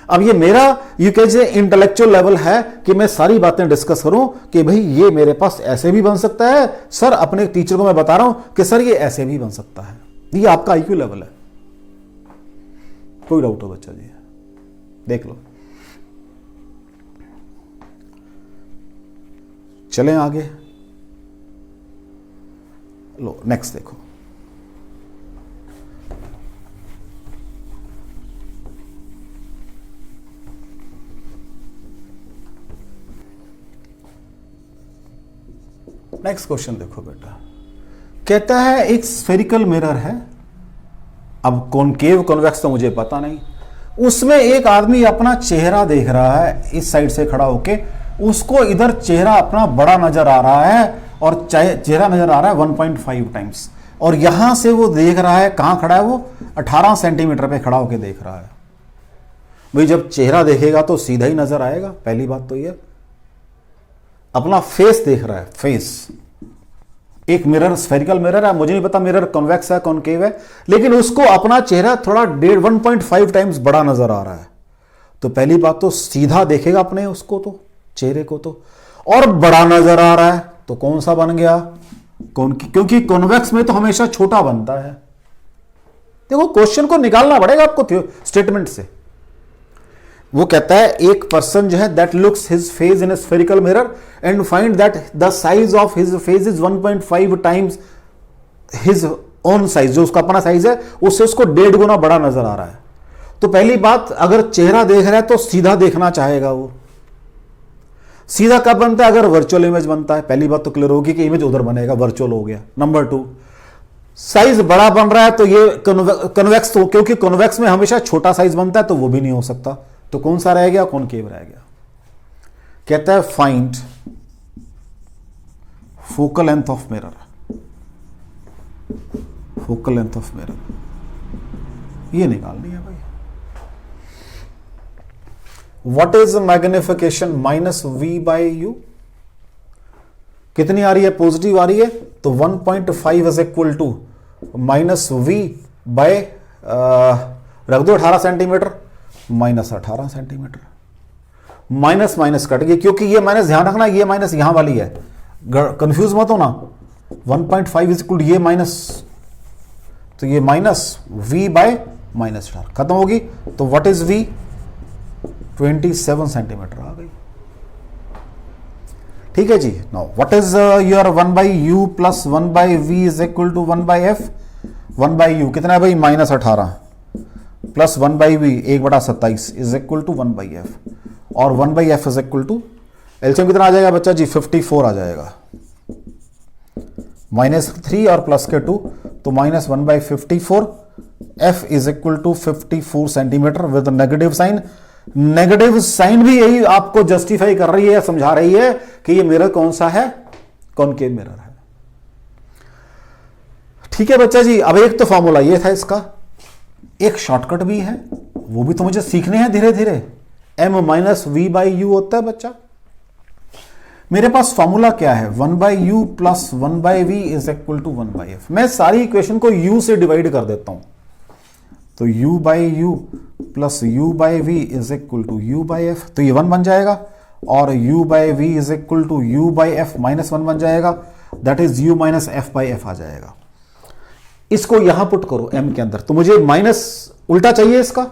अब ये मेरा you can say intellectual level है कि मैं सारी बातें डिस्कस करूं कि भाई ये मेरे पास ऐसे भी बन सकता है, सर अपने टीचर को मैं बता रहा हूं कि सर ये ऐसे भी बन सकता है। ये आपका आईक्यू लेवल है, कोई डाउट हो बच्चा जी, देख लो। चलें आगे, लो नेक्स्ट देखो। नेक्स्ट क्वेश्चन देखो बेटा, कहता है एक स्फेरिकल मिरर है, अब कॉनकेव कॉन्वेक्स तो मुझे पता नहीं, उसमें एक आदमी अपना चेहरा देख रहा है इस साइड से खड़ा होके, उसको इधर चेहरा अपना बड़ा नजर आ रहा है और चेहरा नजर आ रहा है 1.5 टाइम्स, और यहां से वो देख रहा है, कहां खड़ा है वो 18 सेंटीमीटर पे खड़ा होके देख रहा है। भाई जब चेहरा देखेगा तो सीधा ही नजर आएगा, पहली बात तो ये अपना फेस देख रहा है, फेस। एक मिरर स्फेरिकल मिरर है, मुझे नहीं पता मिरर कॉन्वेक्स है कॉनकेव है, लेकिन उसको अपना चेहरा थोड़ा 1.5 टाइम्स बड़ा नजर आ रहा है, तो पहली बात तो सीधा देखेगा अपने उसको, तो चेहरे को तो, और बड़ा नजर आ रहा है तो कौन सा बन गया क्योंकि कॉन्वेक्स में तो हमेशा छोटा बनता है। देखो क्वेश्चन को निकालना पड़ेगा आपको स्टेटमेंट से। वो कहता है एक पर्सन जो है that looks his face in A spherical mirror and find that the size of his face is 1.5 times his own size, जो उसका अपना साइज है उससे उसको 1.5 गुना बड़ा नजर आ रहा है। तो पहली बात, अगर चेहरा देख रहा है तो सीधा देखना चाहेगा वो। सीधा कब बनता है, अगर वर्चुअल इमेज बनता है, पहली बात तो क्लियर होगी कि इमेज उधर बनेगा, वर्चुअल हो गया। नंबर 2, साइज बड़ा बन रहा है तो ये कन्वेक्स, तो क्योंकि कन्वेक्स में हमेशा छोटा साइज बनता है तो वो भी नहीं हो सकता, तो कौन सा रह गया, कॉनकेव रह गया। कहता है find focal length of mirror, focal length of mirror ये निकालनी है भाई। What is magnification minus v by u, कितनी आ रही है, पॉजिटिव आ रही है, तो 1.5 is equal to minus v by रख दो 18 centimetre, minus 18 centimetre. Minus minus cut गई, क्योंकि ये माइनस ध्यान रखना ये माइनस यहां वाली है, कंफ्यूज मत हो ना। 1.5 इज इक्वल टू ये माइनस, तो ये माइनस v बाय माइनस 18 खत्म होगी, तो व्हाट इज v, 27 सेंटीमीटर आ गई। ठीक है जी। Now what is your 1 by u plus 1 by v is equal to 1 by f. 1 by u कितना है भाई, minus 18 plus 1 by v 1/27 is equal to 1 by F, और 1 by f is equal to LCM कितना आ जाएगा बच्चा जी, 54 आ जाएगा। -3 और प्लस के 2 तो -1/54, f is equal to 54 centimetre with negative sign. Negative sign भी यही आपको जस्टिफाई कर रही है, समझा रही है कि ये मिरर कौन सा है, कॉनकेव मिरर है। ठीक है बच्चा जी। अब एक तो फॉर्मूला ये था इसका, एक शॉर्टकट भी है, वो भी तो मुझे सीखने हैं धीरे धीरे। m minus v by u होता है बच्चा। मेरे पास फॉर्मूला क्या है, 1 by u plus 1 by v is equal to 1 by f. मैं सारी इक्वेशन को u से डिवाइड कर देता हूं, तो u by u plus u by v is equal to u by f, तो ये 1 बन जाएगा, और u by v is equal to u by f -1 बन जाएगा, that is u minus f by f आ जाएगा। इसको यहां पुट करो m के अंदर, तो मुझे माइनस उल्टा चाहिए इसका,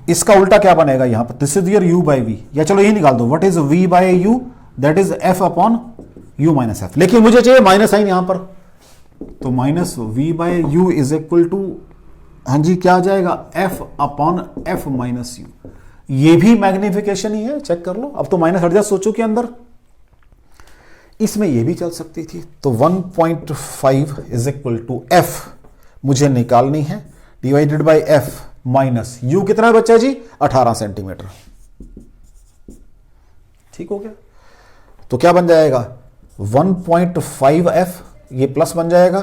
इसका उल्टा क्या बनेगा यहां पर, this is your u by v, या चलो यही निकाल दो, what is v by u, that is f upon u minus f, लेकिन मुझे चाहिए माइनस साइन यहां पर, तो minus v by u is equal to, हाँ जी क्या आ जाएगा, f upon f minus u. ये भी मैग्निफिकेशन ही है, चेक कर लो। अब तो माइनस हट जाए सोचो के अंदर, इसमें ये भी चल सकती थी। तो 1.5 इज इक्वल टू f मुझे निकालनी है, divided by f minus u कितना है बच्चा जी, 18 सेंटीमीटर। ठीक हो गया, तो क्या बन जाएगा 1.5f, ये प्लस बन जाएगा,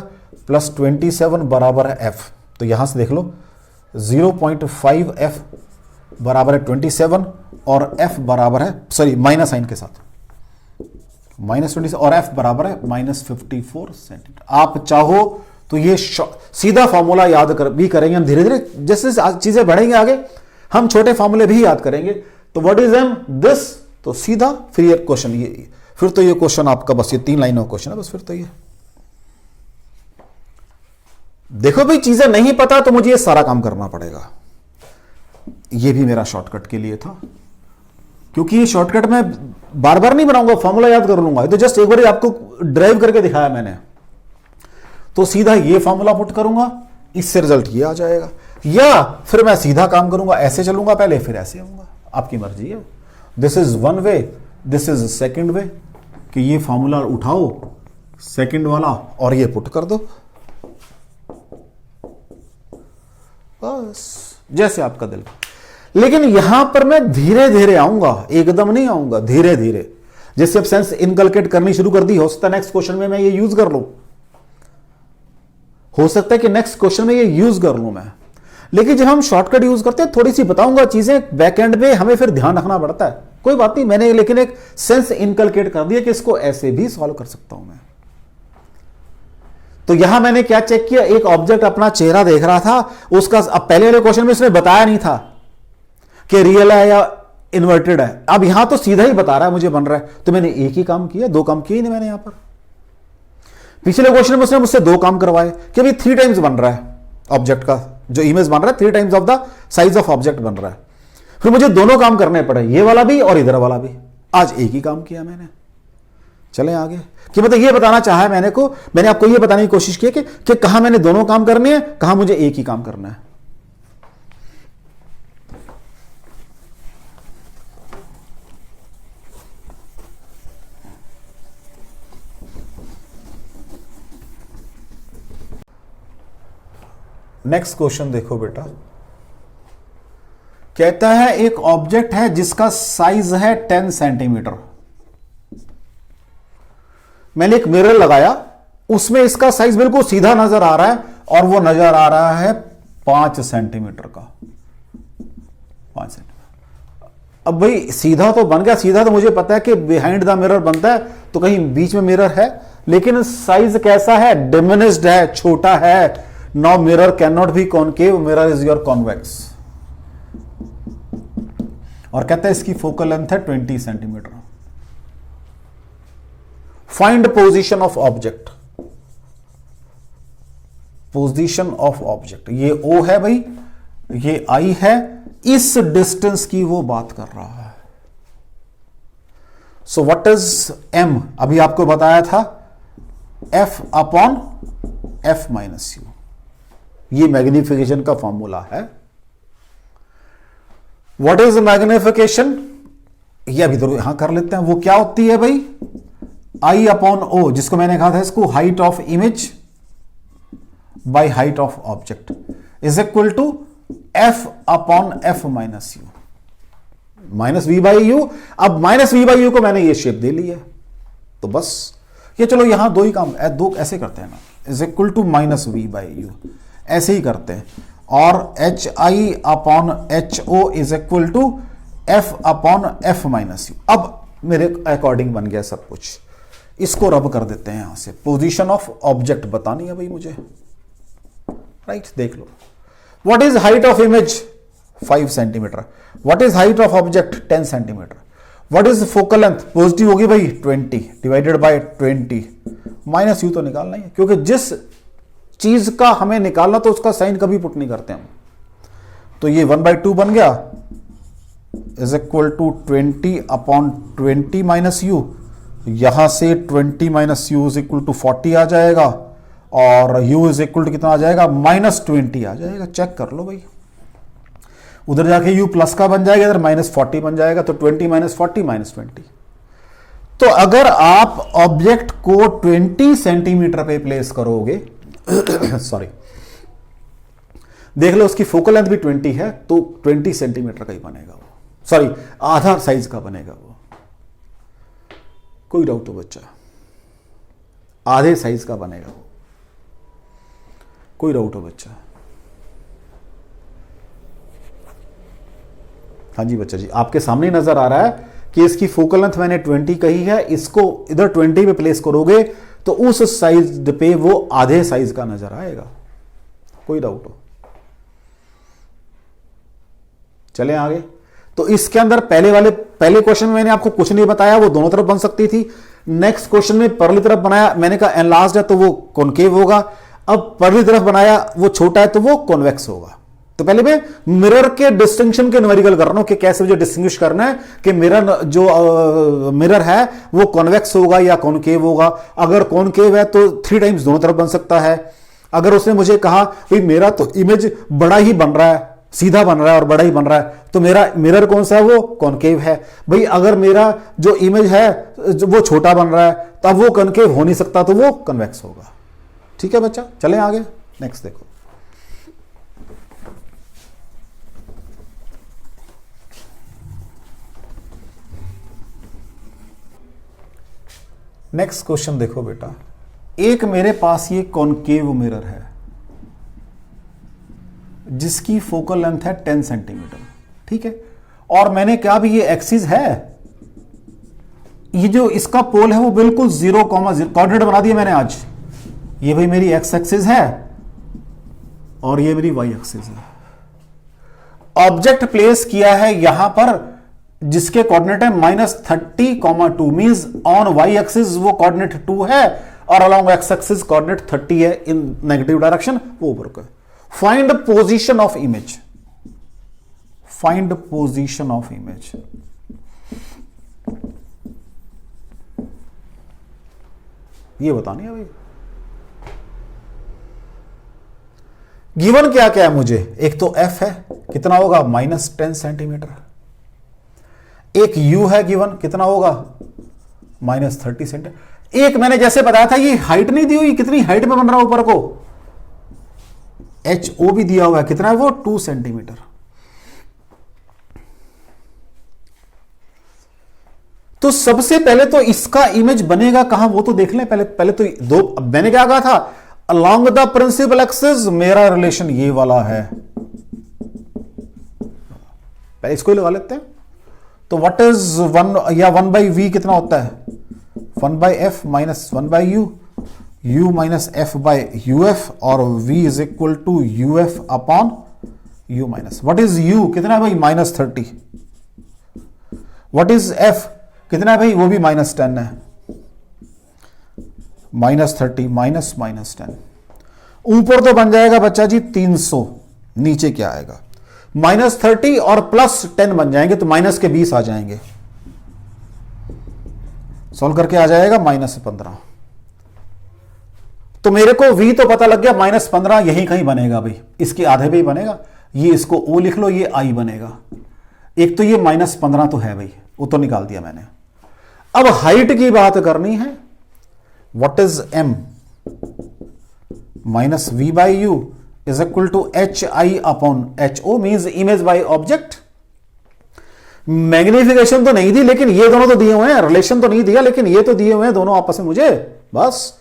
प्लस 27 बराबर है f, तो यहां से देख लो 0.5f बराबर है 27, और f बराबर है, सॉरी माइनस साइन के साथ -20, और f बराबर है -54 सेंटीमीटर। आप चाहो तो ये सीधा फॉर्मूला याद भी करेंगे हम धीरे धीरे, जैसे चीजें बढ़ेंगे आगे हम छोटे फॉर्मूले भी याद करेंगे। तो व्हाट इज m दिस, तो सीधा फिर ये क्वेश्चन, ये फिर तो ये क्वेश्चन आपका बस ये 3 लाइनों का क्वेश्चन है बस। फिर तो ये देखो भाई, चीजें नहीं पता तो मुझे ये सारा काम करना पड़ेगा। ये भी मेरा शॉर्टकट के लिए था, क्योंकि ये शॉर्टकट मैं बार बार नहीं बनाऊंगा, फॉर्मूला याद कर लूंगा, तो जस्ट एक बार आपको ड्राइव करके दिखाया मैंने, तो सीधा ये फॉर्मूला पुट करूंगा, इससे रिजल्ट ये आ जाएगा, या फिर मैं सीधा काम करूंगा, ऐसे चलूंगा पहले फिर ऐसे आऊंगा, आपकी मर्जी है। This is one way, this is second वे, कि ये फॉर्मूला उठाओ सेकंड वाला और ये पुट कर दो, बस जैसे आपका दिल। लेकिन यहां पर मैं धीरे धीरे आऊंगा, एकदम नहीं आऊंगा, धीरे धीरे। जैसे अब सेंस इनकलकेट करनी शुरू कर दी, हो सकता है नेक्स्ट क्वेश्चन में मैं ये यूज कर लूं, हो सकता है कि नेक्स्ट क्वेश्चन में ये यूज कर लूं मैं। लेकिन जब हम शॉर्टकट यूज करते हैं, थोड़ी सी बताऊंगा चीजें, बैकएंड में हमें फिर ध्यान रखना पड़ता है, कोई बात नहीं, मैंने लेकिन एक सेंस इनकलकेट कर दिया कि इसको ऐसे भी सॉल्व कर सकता हूं मैं। तो यहां मैंने क्या चेक किया, एक ऑब्जेक्ट अपना चेहरा देख रहा था, उसका अब पहले वाले क्वेश्चन में इसने बताया नहीं था कि रियल है या इन्वर्टेड है, अब यहां तो सीधा ही बता रहा है मुझे बन रहा है, तो मैंने एक ही काम किया, 2 काम किए नहीं मैंने यहां पर। पिछले क्वेश्चन में उसने मुझसे 2 काम करवाए कि अभी 3 टाइम्स बन रहा है ऑब्जेक्ट का, जो इमेज बन रहा है 3 times of the size of object बन रहा है, फिर मुझे दोनों काम करने पड़े, ये वाला भी और इधर वाला भी। आज एक ही काम किया मैंने। चलें आगे, कि मतलब ये बताना चाहा मैंने आपको ये बताने की कोशिश की कि कहां मैंने दोनों काम करने हैं, कहां मुझे एक ही काम करना है। नेक्स्ट क्वेश्चन देखो बेटा, कहता है एक ऑब्जेक्ट है जिसका साइज है 10 सेंटीमीटर। मैंने एक मिरर लगाया उसमें इसका साइज बिल्कुल सीधा नजर आ रहा है और वो नजर आ रहा है 5 सेंटीमीटर का, 5 सेंटीमीटर। अब भाई सीधा तो बन गया, सीधा तो मुझे पता है कि बिहाइंड द मिरर बनता है, तो कहीं बीच में मिरर है, लेकिन साइज कैसा है, डिमिनिश्ड है, छोटा है। Now mirror can not be concave, mirror is your convex. और कहता है इसकी फोकल लेंथ है 20 centimetre. Find position of object, position of object, ये O है भाई, ये I है, इस डिस्टेंस की वो बात कर रहा है। सो व्हाट इज M, अभी आपको बताया था F upon F minus U, ये मैग्निफिकेशन का फॉर्मूला है। व्हाट इज मैग्निफिकेशन, ये अभी तो यहां कर लेते हैं, वो क्या होती है भाई, I अपॉन O, जिसको मैंने कहा था इसको height of image by height of object is equal to F upon F minus u, minus V by u. अब माइनस V बाई यू को मैंने ये शेप दे ली है, तो बस ये चलो यहां दो ही काम, दो ऐसे करते हैं ना, is equal to minus V by u, ऐसे ही करते हैं। और HI upon HO is equal to F upon F minus u. अब मेरे अकॉर्डिंग बन गया सब कुछ, इसको रब कर देते हैं यहां से। पोजीशन ऑफ ऑब्जेक्ट बतानी है भाई मुझे, राइट, देख लो। What is height of image 5 centimetre, what is height of object 10 centimetre, what is focal length, positive होगी भाई 20 डिवाइडेड बाय 20, माइनस यू तो निकालना ही है, क्योंकि जिस चीज का हमें निकालना तो उसका साइन कभी पुट नहीं करते हम। तो ये 1/2 बन गया, is equal to 20 upon 20 minus u, यहां से 20 minus u is equal to 40 आ जाएगा, और u इज इक्वल टू कितना आ जाएगा, -20 आ जाएगा। चेक कर लो भाई, उधर जाके u प्लस का बन जाएगा, इधर -40 बन जाएगा, तो 20 माइनस 40 -20। तो अगर आप ऑब्जेक्ट को 20 सेंटीमीटर पे प्लेस करोगे सॉरी, देख लो उसकी फोकल लेंथ भी 20 है, तो 20 सेंटीमीटर का ही बनेगा वो, सॉरी आधा साइज का बनेगा वो। कोई डाउट हो बच्चा, आधे साइज का बनेगा वो, कोई डाउट हो बच्चा? हाँ जी बच्चा जी, आपके सामने नजर आ रहा है कि इसकी फोकल लेंथ मैंने 20 कही है, इसको इधर 20 पे प्लेस करोगे तो उस साइज पे वो आधे साइज का नजर आएगा। कोई डाउट हो? चलें आगे। तो इसके अंदर पहले क्वेश्चन में मैंने आपको कुछ नहीं बताया, वो दोनों तरफ बन सकती थी। नेक्स्ट क्वेश्चन में परली तरफ बनाया, मैंने कहा एनलार्ज्ड है तो वो कॉनकेव होगा। अब परली तरफ बनाया, वो छोटा है तो वो कॉन्वेक्स होगा। तो पहले मैं मिरर के डिस्टिंक्शन के न्यूमेरिकल कर रहा हूं कि कैसे मुझे डिस्टिंग्विश करना है कि मिरर है वो कॉन्वेक्स होगा या कॉनकेव होगा। अगर कॉनकेव है तो 3 टाइम्स दोनों तरफ बन सकता है। अगर उसने मुझे कहा भाई मेरा तो इमेज बड़ा ही बन रहा है, सीधा बन रहा है और बड़ा ही बन रहा है, तो मेरा मिरर कौन सा है, वो कॉनकेव है। भाई अगर मेरा जो इमेज है वो छोटा बन रहा है तब वो कॉनकेव हो नहीं सकता, तो वो कन्वेक्स होगा। ठीक है बच्चा, चलें आगे। नेक्स्ट देखो, नेक्स्ट क्वेश्चन देखो बेटा। एक मेरे पास ये कॉनकेव मिरर है जिसकी फोकल लेंथ है 10 सेंटीमीटर, ठीक है। और मैंने क्या भी ये एक्सिस है, ये जो इसका पोल है वो बिल्कुल 0,0 कोऑर्डिनेट बना दिया मैंने आज। ये भाई मेरी एक्स एक्सिस है और ये मेरी वाई एक्सिस है। ऑब्जेक्ट प्लेस किया है यहां पर जिसके कोऑर्डिनेट है -30,2 मींस ऑन वाई एक्सिस वो कोऑर्डिनेट 2 है और अलोंग एक्स एक्सिस कोऑर्डिनेट 30 है इन नेगेटिव डायरेक्शन, वो ऊपर का। Find position of image, find position of image. ये बतानी है भाई। गिवन क्या क्या है मुझे, एक तो f है कितना होगा -10 सेंटीमीटर, एक u है गिवन कितना होगा -30 सेंटीमीटर। एक मैंने जैसे बताया था ये हाइट नहीं दी हुई, कितनी हाइट में बन रहा है ऊपर को, HO भी दिया हुआ है, कितना है वो 2 सेंटीमीटर। तो सबसे पहले तो इसका इमेज बनेगा कहां वो तो देख लें। पहले तो दो, मैंने क्या कहा था, अलोंग द प्रिंसिपल एक्सिस मेरा रिलेशन ये वाला है, पहले इसको ही लगा लेते हैं। तो व्हाट इज 1 या 1/v कितना होता है, 1/f minus 1/u, u minus f/uf, और v is equal to uf upon u minus, what is u कितना है भाई, -30, व्हाट इज f कितना है भाई, वो भी -10 है, -30 माइनस -10, ऊपर तो बन जाएगा बच्चा जी 300, नीचे क्या आएगा, -30 और +10 बन जाएंगे तो माइनस के 20 आ जाएंगे, सॉल्व करके आ जाएगा -15। तो मेरे को v तो पता लग गया, -15 यहीं कहीं बनेगा भाई, इसके आधे पे ही बनेगा, ये इसको o लिख लो, ये i बनेगा। एक तो ये -15 तो है भाई, वो तो निकाल दिया मैंने। अब हाइट की बात करनी है, what is m minus v/u is equal to hi upon ho, means image by object. Magnification तो नहीं दी, लेकिन ये दोनों तो दिए हुए हैं, रिलेशन तो नहीं दिया लेकिन ये तो दिए हुए हैं दोनों आपस में मुझे, बस।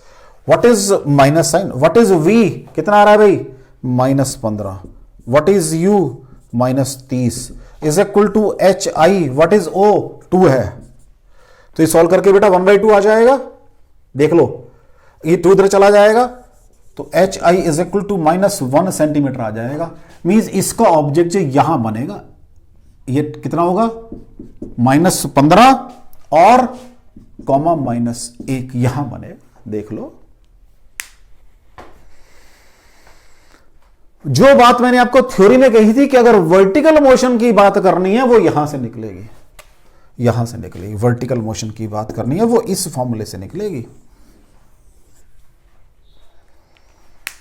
What is minus sign, what is v कितना आ रहा है भाई, -15, what is u -30 is equal to hi, what is o 2 है। तो ये सॉल्व करके बेटा 1/2 आ जाएगा, देख लो ये 2 इधर चला जाएगा, तो hi is equal to -1 centimetre आ जाएगा। मींस इसका ऑब्जेक्ट जो यहां बनेगा ये कितना होगा, -15 और कॉमा -1 यहां बनेगा, देख लो। जो बात मैंने आपको थ्योरी में कही थी कि अगर वर्टिकल मोशन की बात करनी है वो यहां से निकलेगी, यहां से निकलेगी, वर्टिकल मोशन की बात करनी है वो इस फॉर्मूले से निकलेगी।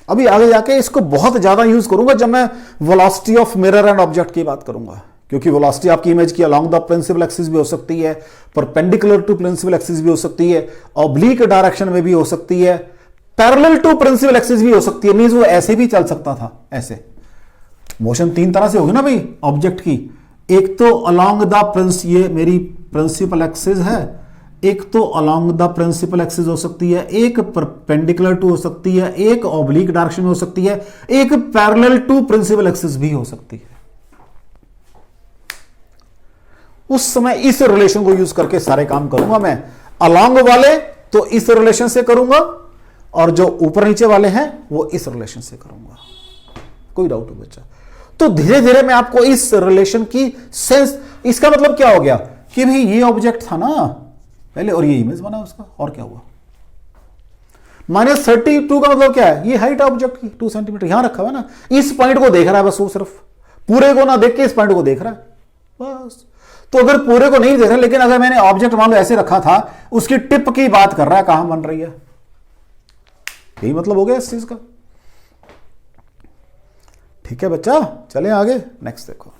अभी आगे जाके इसको बहुत ज्यादा यूज करूंगा जब मैं velocity of mirror and object की बात करूंगा, क्योंकि वेलोसिटी आपकी इमेज की अलोंग द प्रिंसिपल एक्सिस भी हो सकती है, परपेंडिकुलर टू प्रिंसिपल एक्सिस भी हो सकती है, ऑब्लिक डायरेक्शन में भी हो सकती है, पैरेलल टू प्रिंसिपल एक्सिस भी हो सकती है। मींस वो ऐसे भी चल सकता था, ऐसे मोशन 3 तरह से होगी ना भाई ऑब्जेक्ट की, एक तो अलोंग द ये मेरी प्रिंसिपल एक्सिस है, एक तो अलोंग द प्रिंसिपल एक्सिस हो सकती है, एक परपेंडिकुलर टू हो सकती है, एक ऑब्लिक डायरेक्शन में हो सकती है, एक पैरेलल टू प्रिंसिपल एक्सिस भी हो सकती है। उस समय इस रिलेशन को यूज करके सारे काम करूंगा मैं। अलोंग वाले तो इस रिलेशन से करूंगा और जो ऊपर नीचे वाले हैं वो इस रिलेशन से करूंगा, कोई डाउट हो बच्चा? तो धीरे धीरे मैं आपको इस रिलेशन की सेंस, इसका मतलब क्या हो गया कि भाई ये ऑब्जेक्ट था ना पहले और ये इमेज बना उसका, और क्या हुआ। -32 का मतलब क्या है, ये हाइट ऑब्जेक्ट की 2 सेंटीमीटर यहां रखा हुआ ना, इस पॉइंट को देख रहा है बस, वो सिर्फ पूरे को ना देख के इस पॉइंट को देख रहा है बस। तो अगर पूरे को नहीं देख रहा, लेकिन अगर मैंने ऑब्जेक्ट मान लो ऐसे रखा था, उसकी टिप की बात कर रहा है, कहां बन रही है, यही मतलब हो गया इस चीज का। ठीक है बच्चा, चलें आगे, नेक्स्ट देखो।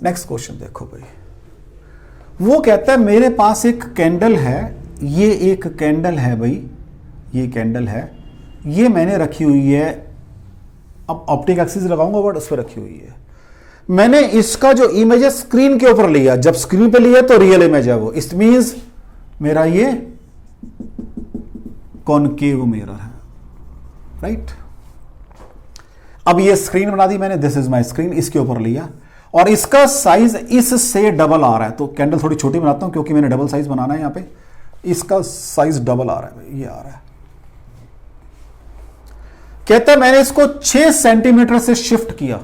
नेक्स्ट क्वेश्चन देखो भाई, वो कहता है मेरे पास एक कैंडल है, ये एक कैंडल है भाई, ये कैंडल है, ये मैंने रखी हुई है, अब ऑप्टिक एक्सिस लगाऊंगा बट उस पर रखी हुई है। मैंने इसका जो इमेज है स्क्रीन के ऊपर लिया, जब स्क्रीन पे लिया तो रियल इमेज है वो, इट मींस मेरा ये कॉनकेव मिरर है, राइट। अब ये स्क्रीन बना दी मैंने, दिस इज माय स्क्रीन, इसके ऊपर लिया और इसका साइज इससे डबल आ रहा है, तो कैंडल थोड़ी छोटी बनाता हूं क्योंकि मैंने डबल साइज बनाना है यहां पे, इसका साइज डबल आ रहा है भाई, ये आ रहा है। कहता है मैंने इसको 6 सेंटीमीटर से शिफ्ट किया,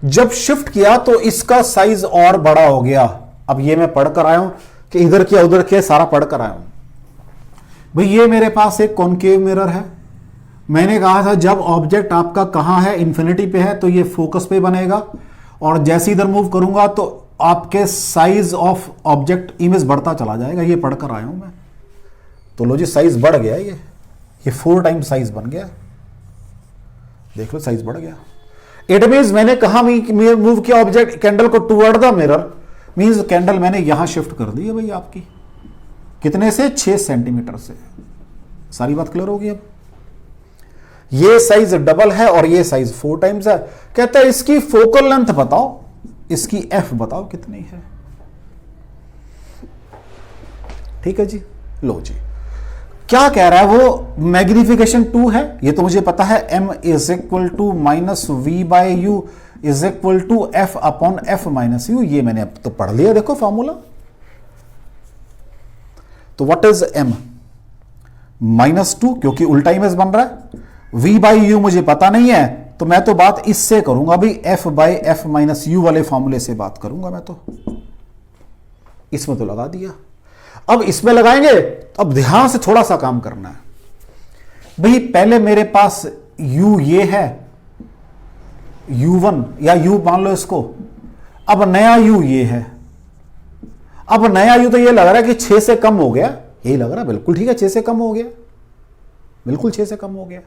जब शिफ्ट किया तो इसका साइज और बड़ा हो गया। अब ये मैं पढ़कर आया हूं कि इधर किया उधर किया, सारा पढ़कर आया हूं भाई। ये मेरे पास एक कॉनकेव मिरर है, मैंने कहा था जब ऑब्जेक्ट आपका कहां है, इंफिनिटी पे है, तो ये फोकस पे बनेगा और जैसे इधर मूव करूंगा तो आपके साइज ऑफ ऑब्जेक्ट इमेज बढ़ता चला जाएगा, ये पढ़कर आया हूं मैं। तो लो जी, साइज बढ़ गया, ये 4 टाइम्स साइज बन गया, देख लो साइज बढ़ गया। इट मीन्स मैंने कहा मूव किया ऑब्जेक्ट कैंडल को toward the mirror, means candle मैंने यहां शिफ्ट कर दी है भाई आपकी, कितने से? 6 सेंटीमीटर से। सारी बात क्लियर होगी अब। ये साइज डबल है और ये साइज 4 टाइम्स है। कहता है इसकी फोकल लेंथ बताओ, इसकी एफ बताओ कितनी है। ठीक है जी। लो जी, क्या कह रहा है वो? मैग्निफिकेशन 2 है, ये तो मुझे पता है। m is equal to minus v by u is equal to f upon f minus u. ये मैंने अब तो पढ़ लिया, देखो फॉर्मूला। तो व्हाट इज m? -2, क्योंकि उल्टा इमेज बन रहा है। v बाई यू मुझे पता नहीं है, तो मैं तो बात इससे करूंगा भाई, f by F minus you वाले फॉर्मूले से बात करूंगा मैं तो। इसमें तो लगा दिया, अब इसमें लगाएंगे। अब ध्यान से थोड़ा सा काम करना है भाई। पहले मेरे पास u ये है, u1 या u मान लो इसको। अब नया u ये है। अब नया u तो ये लग रहा है कि 6 से कम हो गया, यही लग रहा है। बिल्कुल ठीक है, 6 से कम हो गया, बिल्कुल 6 से कम हो गया।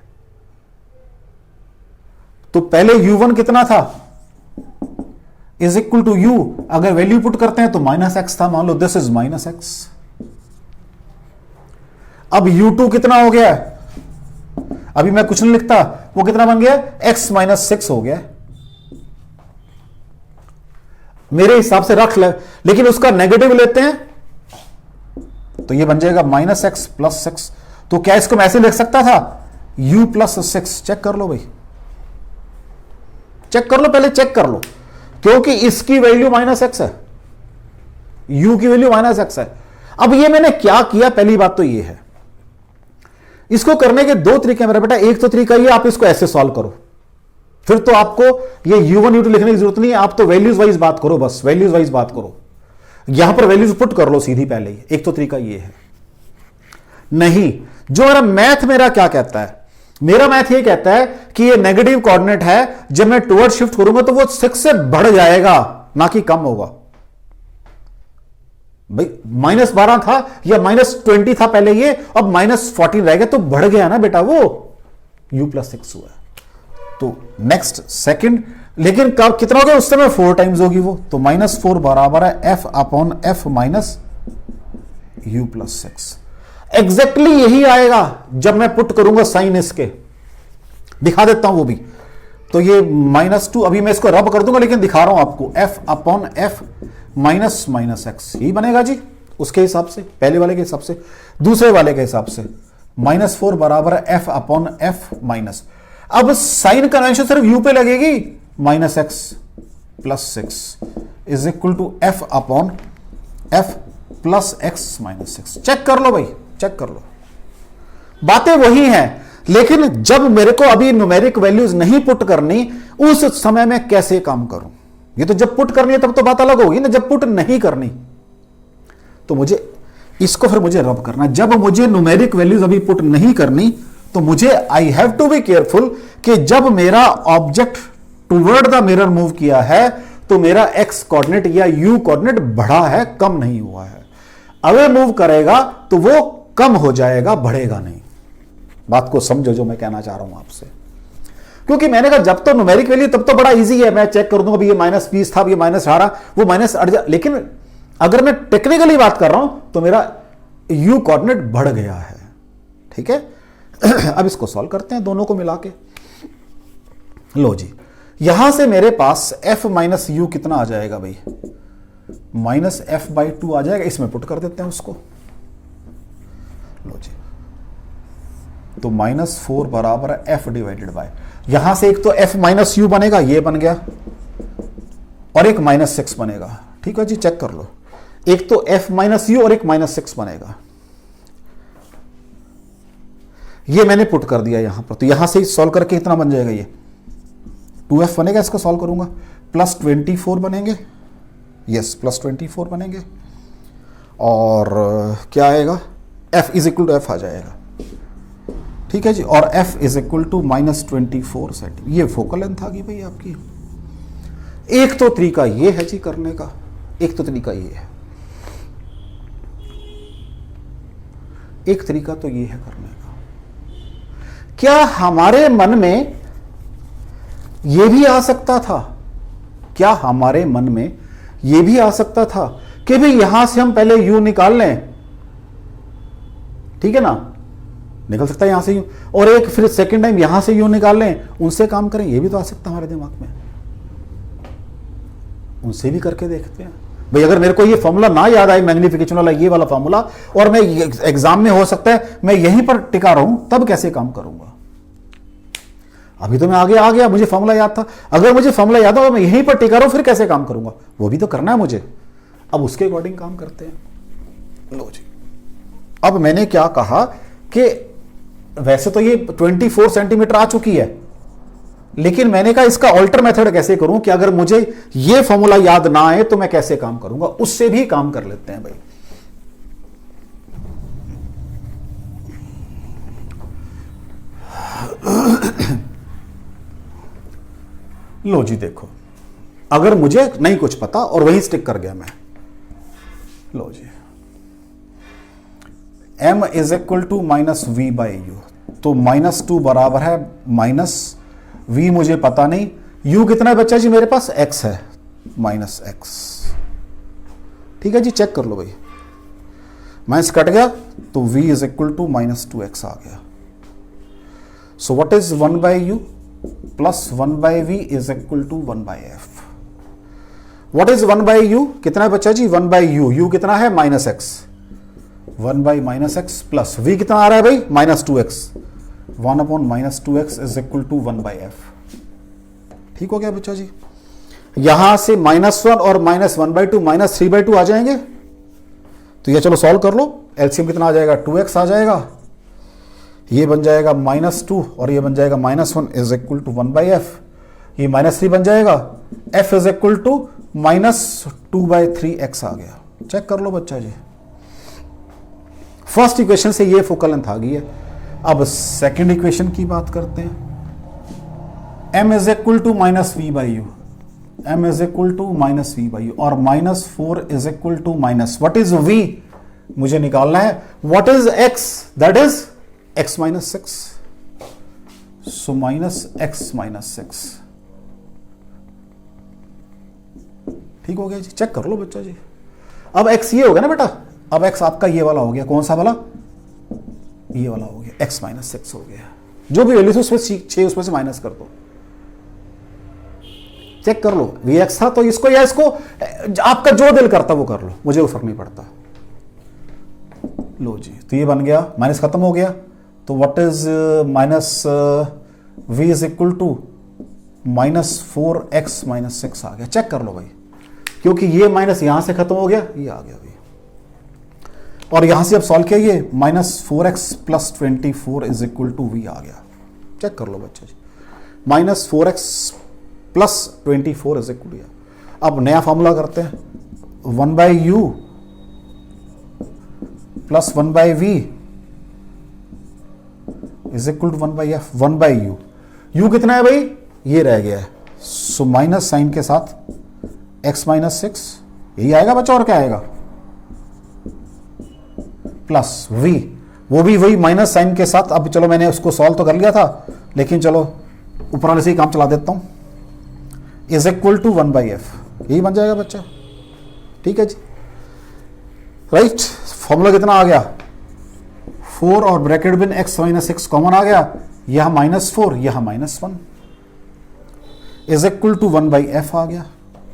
तो पहले u1 कितना था? इज इक्वल टू u, अगर वैल्यू पुट करते हैं तो -x था, मान लो दिस इज -x। अब u2 कितना हो गया? अभी मैं कुछ नहीं लिखता, वो कितना बन गया? x -6 हो गया। मेरे हिसाब से रख ले, लेकिन उसका नेगेटिव लेते हैं तो ये बन जाएगा -x + 6। तो क्या इसको मैं ऐसे लिख सकता था? u + 6। चेक कर लो भाई, चेक कर लो, पहले चेक कर लो, क्योंकि इसकी वैल्यू -x है, u की वैल्यू -x है। अब ये मैंने क्या किया? पहली बात तो ये है, इसको करने के 2 तरीके हैं मेरा बेटा। एक तो तरीका ये, आप इसको ऐसे सॉल्व करो, फिर तो आपको ये u1 u2 लिखने की जरूरत नहीं है, आप तो वैल्यूज वाइज बात करो, बस वैल्यूज वाइज बात करो। यहां पर वैल्यूज पुट कर लो सीधी पहले ही। एक तो तरीका ये है। नहीं, जो मेरा क्या कहता है? मेरा मैथ ये कहता है कि ये नेगेटिव कोऑर्डिनेट है, जब मैं टुवर्ड शिफ्ट करूंगा तो वो 6 से बढ़ जाएगा, ना कि कम होगा। भाई -12 था या -20 था पहले ये, अब -14 रहेगा, तो बढ़ गया ना बेटा, वो u + 6 हुआ। तो नेक्स्ट सेकंड, लेकिन कब कितना हो गया? उस समय 4 टाइम्स होगी वो, तो -4 बराबर है f upon f minus u + 6। Exactly यही आएगा जब मैं पुट करूंगा साइन इसके। दिखा देता हूं वो भी। तो ये -2, अभी मैं इसको रब कर दूंगा, लेकिन दिखा रहा हूं आपको। f upon f minus -x यही बनेगा जी, उसके हिसाब से, पहले वाले के हिसाब से। दूसरे वाले के हिसाब से -4 बराबर है f अपॉन एफ माइनस। अब साइन कन्वेंशन सिर्फ u पे लगेगी, -x + 6 is equal to f upon f plus x minus 6। Check कर लो भाई, चेक कर लो, बातें वही हैं। लेकिन जब मेरे को अभी न्यूमेरिक वैल्यूज नहीं पुट करनी, उस समय मैं कैसे काम करूं? ये तो जब पुट करनी है तब तो बात अलग होगी ना, जब पुट नहीं करनी तो मुझे इसको फिर मुझे रब करना। जब मुझे न्यूमेरिक वैल्यूज अभी पुट नहीं करनी, तो मुझे I have to be careful कि जब मेरा object toward the mirror move किया है, तो मेरा एक्स कोऑर्डिनेट या यू कोऑर्डिनेट बढ़ा है, कम नहीं हुआ है। अवे मूव करेगा तो वो कम हो जाएगा, बढ़ेगा नहीं। बात को समझो जो मैं कहना चाह रहा हूं आपसे, क्योंकि मैंने कहा जब तो न्यूमेरिक वैल्यू तब तो बड़ा इजी है, मैं चेक कर दूंगा अभी ये -20 था, ये -18, वो -8। लेकिन अगर मैं टेक्निकली बात कर रहा हूं तो मेरा u कोऑर्डिनेट बढ़ गया है। ठीक है, अब इसको सॉल्व करते हैं दोनों को मिला के। लो जी, यहां से मेरे पास f माइनस यू कितना आ जाएगा भाई? -f/2 आ जाएगा। इसमें पुट कर देते हैं उसको। लो जी, तो -4 बराबर है f डिवाइडेड बाय, यहां से एक तो f माइनस यू बनेगा, ये बन गया, और एक -6 बनेगा। ठीक है जी, चेक कर लो, एक तो f माइनस यू और एक -6 बनेगा। ये मैंने पुट कर दिया यहां पर, तो यहां से सॉल्व करके इतना बन जाएगा, ये 2f बनेगा, इसको सॉल्व करूंगा, +24 बनेंगे, यस +24 बनेंगे, और क्या आएगा? f is equal to f आ जाएगा। ठीक है जी, और f is equal to -24 centimetre. ये फोकल लेंथ आ गई भाई आपकी। एक तो तरीका ये है जी करने का, एक तो तरीका ये है, एक तरीका तो ये है करने का। क्या हमारे मन में ये भी आ सकता था, क्या हमारे मन में ये भी आ सकता था कि भाई यहां से हम पहले u निकाल लें ठीक है ना, निकल सकता है यहां से यूं, और एक फिर सेकंड टाइम यहां से यूं निकाल लें, उनसे काम करें, ये भी तो आ सकता है हमारे दिमाग में, उनसे भी करके देखते हैं भाई। अगर मेरे को ये फॉर्मूला ना याद आए, मैग्निफिकेशन वाला ये वाला फॉर्मूला, और मैं एग्जाम में हो सकता है मैं यहीं पर टिका रहूं, तब कैसे काम करूंगा? अभी तो मैं आगे आ गया, मुझे फॉर्मूला याद था, अगर मुझे फॉर्मूला याद हो मैं यहीं पर टिका रहूं, फिर कैसे काम करूंगा? वो भी तो करना है मुझे। अब उसके अकॉर्डिंग काम करते हैं। लो जी, अब मैंने क्या कहा कि वैसे तो ये 24 सेंटीमीटर आ चुकी है, लेकिन मैंने कहा इसका ऑल्टर मेथड कैसे करूं कि अगर मुझे ये फॉर्मूला याद ना आए तो मैं कैसे काम करूंगा? उससे भी काम कर लेते हैं भाई। लो जी देखो, अगर मुझे नहीं कुछ पता और वहीं स्टिक कर गया मैं, लो जी, m is equal to minus v by u, तो -2 बराबर है माइनस v, मुझे पता नहीं, u कितना है बच्चा जी मेरे पास? x है, -x। ठीक है जी, चेक कर लो भाई, माइनस कट गया तो v is equal to -2x आ गया। So what is 1 by u plus 1 by v is equal to 1 by f. What is 1 by u? कितना है बच्चा जी? 1 बाई यू, यू कितना है? -x, 1 by -x plus v कितना आ रहा है भाई? -2x, 1 upon -2x is equal to 1 by f. ठीक हो गया बच्चा जी? यहां से -1 और -1/2 -3/2 आ जाएंगे, तो ये चलो सॉल्व कर लो। एलसीएम कितना आ जाएगा? 2x आ जाएगा, ये बन जाएगा -2 और ये बन जाएगा -1 is equal to 1 by f, ये -3 बन जाएगा, f is equal to -2/3x आ गया। चेक कर लो बच्चा जी, फर्स्ट इक्वेशन से ये फोकल लेंथ आ गई है। अब सेकंड इक्वेशन की बात करते हैं। m is equal to -v by u, m is equal to -v by u, और -4 is equal to minus, what is v मुझे निकालना है, what is x, that is x minus 6, so -x minus 6। ठीक हो गया जी, check कर लो बच्चा जी। अब x ये हो गया ना बेटा, अब x आपका ये वाला हो गया, कौन सा वाला? ये वाला हो गया, x माइनस 6 हो गया। जो भी वैल्यू थी उसमें 6 उसमें से माइनस कर दो, चेक कर लो। vx था तो इसको या इसको, आपका जो दिल करता वो कर लो, मुझे वो फर्क नहीं पड़ता। लो जी, तो ये बन गया, माइनस खत्म हो गया, तो what is minus v is equal to -4x minus 6 आ गया। चेक कर लो भाई, क्योंकि ये माइनस यहां से खत्म हो गया, ये आ गया भाई, और यहां से अब सॉल्व किया, ये -4x plus 24 is equal to v आ गया। चेक कर लो बच्चे जी, -4x plus 24 is equal to. अब नया फॉर्मूला करते हैं, 1 by u plus 1 by v is equal to 1 by f. 1 by u, u कितना है भाई? ये रह गया है, सो माइनस साइन के साथ x माइनस 6, यही आएगा बच्चा, और क्या आएगा? प्लस v, वो भी वही माइनस साइन के साथ। अब चलो मैंने उसको सॉल्व तो कर लिया था, लेकिन चलो ऊपर वाले से ही काम चला देता हूं, is equal to 1 by f, यही बन जाएगा बच्चा। ठीक है जी, राइट। फॉर्मूला कितना आ गया? 4 और ब्रैकेट बिन x माइनस 6 कॉमन आ गया, यहां -4 यहां -1 is equal to 1 by f आ गया।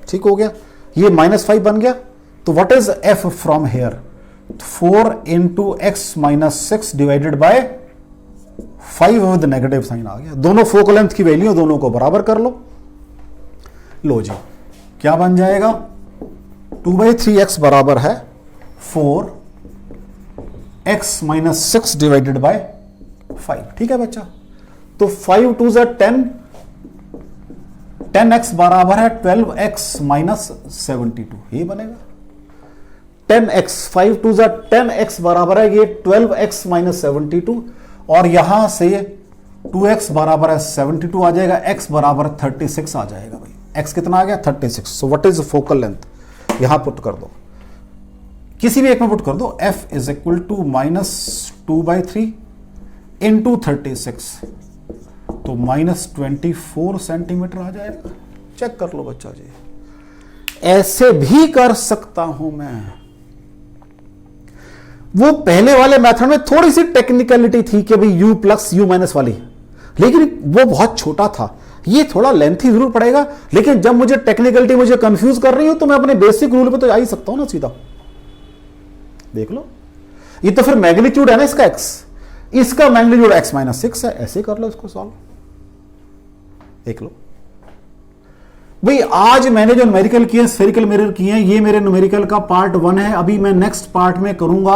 ठीक हो गया, ये -5 बन गया, तो what is f from here? 4 into x minus 6 divided by 5 with negative sign आ गया। दोनों फोकल लेंथ की वैल्यू, दोनों को बराबर कर लो। लो जी, क्या बन जाएगा? 2/3x बराबर है 4x माइनस 6 डिवाइडेड बाय 5। ठीक है बच्चा, तो 5 2 ज़ा 10, 10x बराबर है 12x माइनस 72, ये बनेगा 10x, 5 2 ज़ा 10x बराबर है ये 12x माइनस 72, और यहां से 2x बराबर है 72 आ जाएगा, x बराबर 36 आ जाएगा भाई। x कितना आ गया? 36। सो व्हाट इज फोकल लेंथ? यहां पुट कर दो, किसी भी एक में पुट कर दो, f is equal to -2/3 into 36, तो -24 सेंटीमीटर आ जाएगा। चेक कर लो बच्चा जी, ऐसे भी कर सकता हूं मैं। वो पहले वाले मेथड में थोड़ी सी टेक्निकलिटी थी कि भाई u प्लस u माइनस वाली, लेकिन वो बहुत छोटा था। ये थोड़ा लेंथी जरूर पड़ेगा, लेकिन जब मुझे टेक्निकलिटी मुझे कंफ्यूज कर रही हो तो मैं अपने बेसिक रूल पे तो जा ही सकता हूं ना सीधा। देख लो, ये तो फिर मैग्नीट्यूड है ना इसका x, इसका मैग्नीट्यूड x माइनस 6 है, ऐसे कर लो इसको सॉल्व। देख लो भाई, आज मैंने जो न्यूमेरिकल किए, स्फेरिकल मिरर किए हैं, ये मेरे न्यूमेरिकल का पार्ट 1 है। अभी मैं नेक्स्ट पार्ट में करूंगा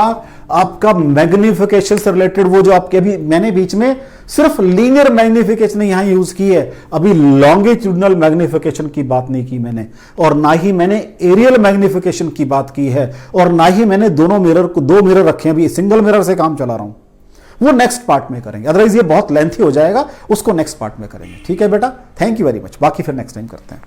आपका मैग्निफिकेशन से रिलेटेड, वो जो आपके अभी मैंने बीच में सिर्फ लीनियर मैग्निफिकेशन यहां यूज की है, अभी लॉन्गिट्यूडनल मैग्निफिकेशन की बात नहीं की मैंने, और ना ही मैंने एरियल मैग्निफिकेशन की बात की है, और ना ही मैंने दोनों मिरर को, 2 मिरर रखे हैं, अभी सिंगल मिरर से काम चला रहा हूं। वो नेक्स्ट पार्ट में करेंगे, अदरवाइज ये बहुत लेंथी हो जाएगा, उसको नेक्स्ट पार्ट में करेंगे। ठीक है बेटा, थैंक यू वेरी मच, बाकी फिर नेक्स्ट टाइम करते हैं।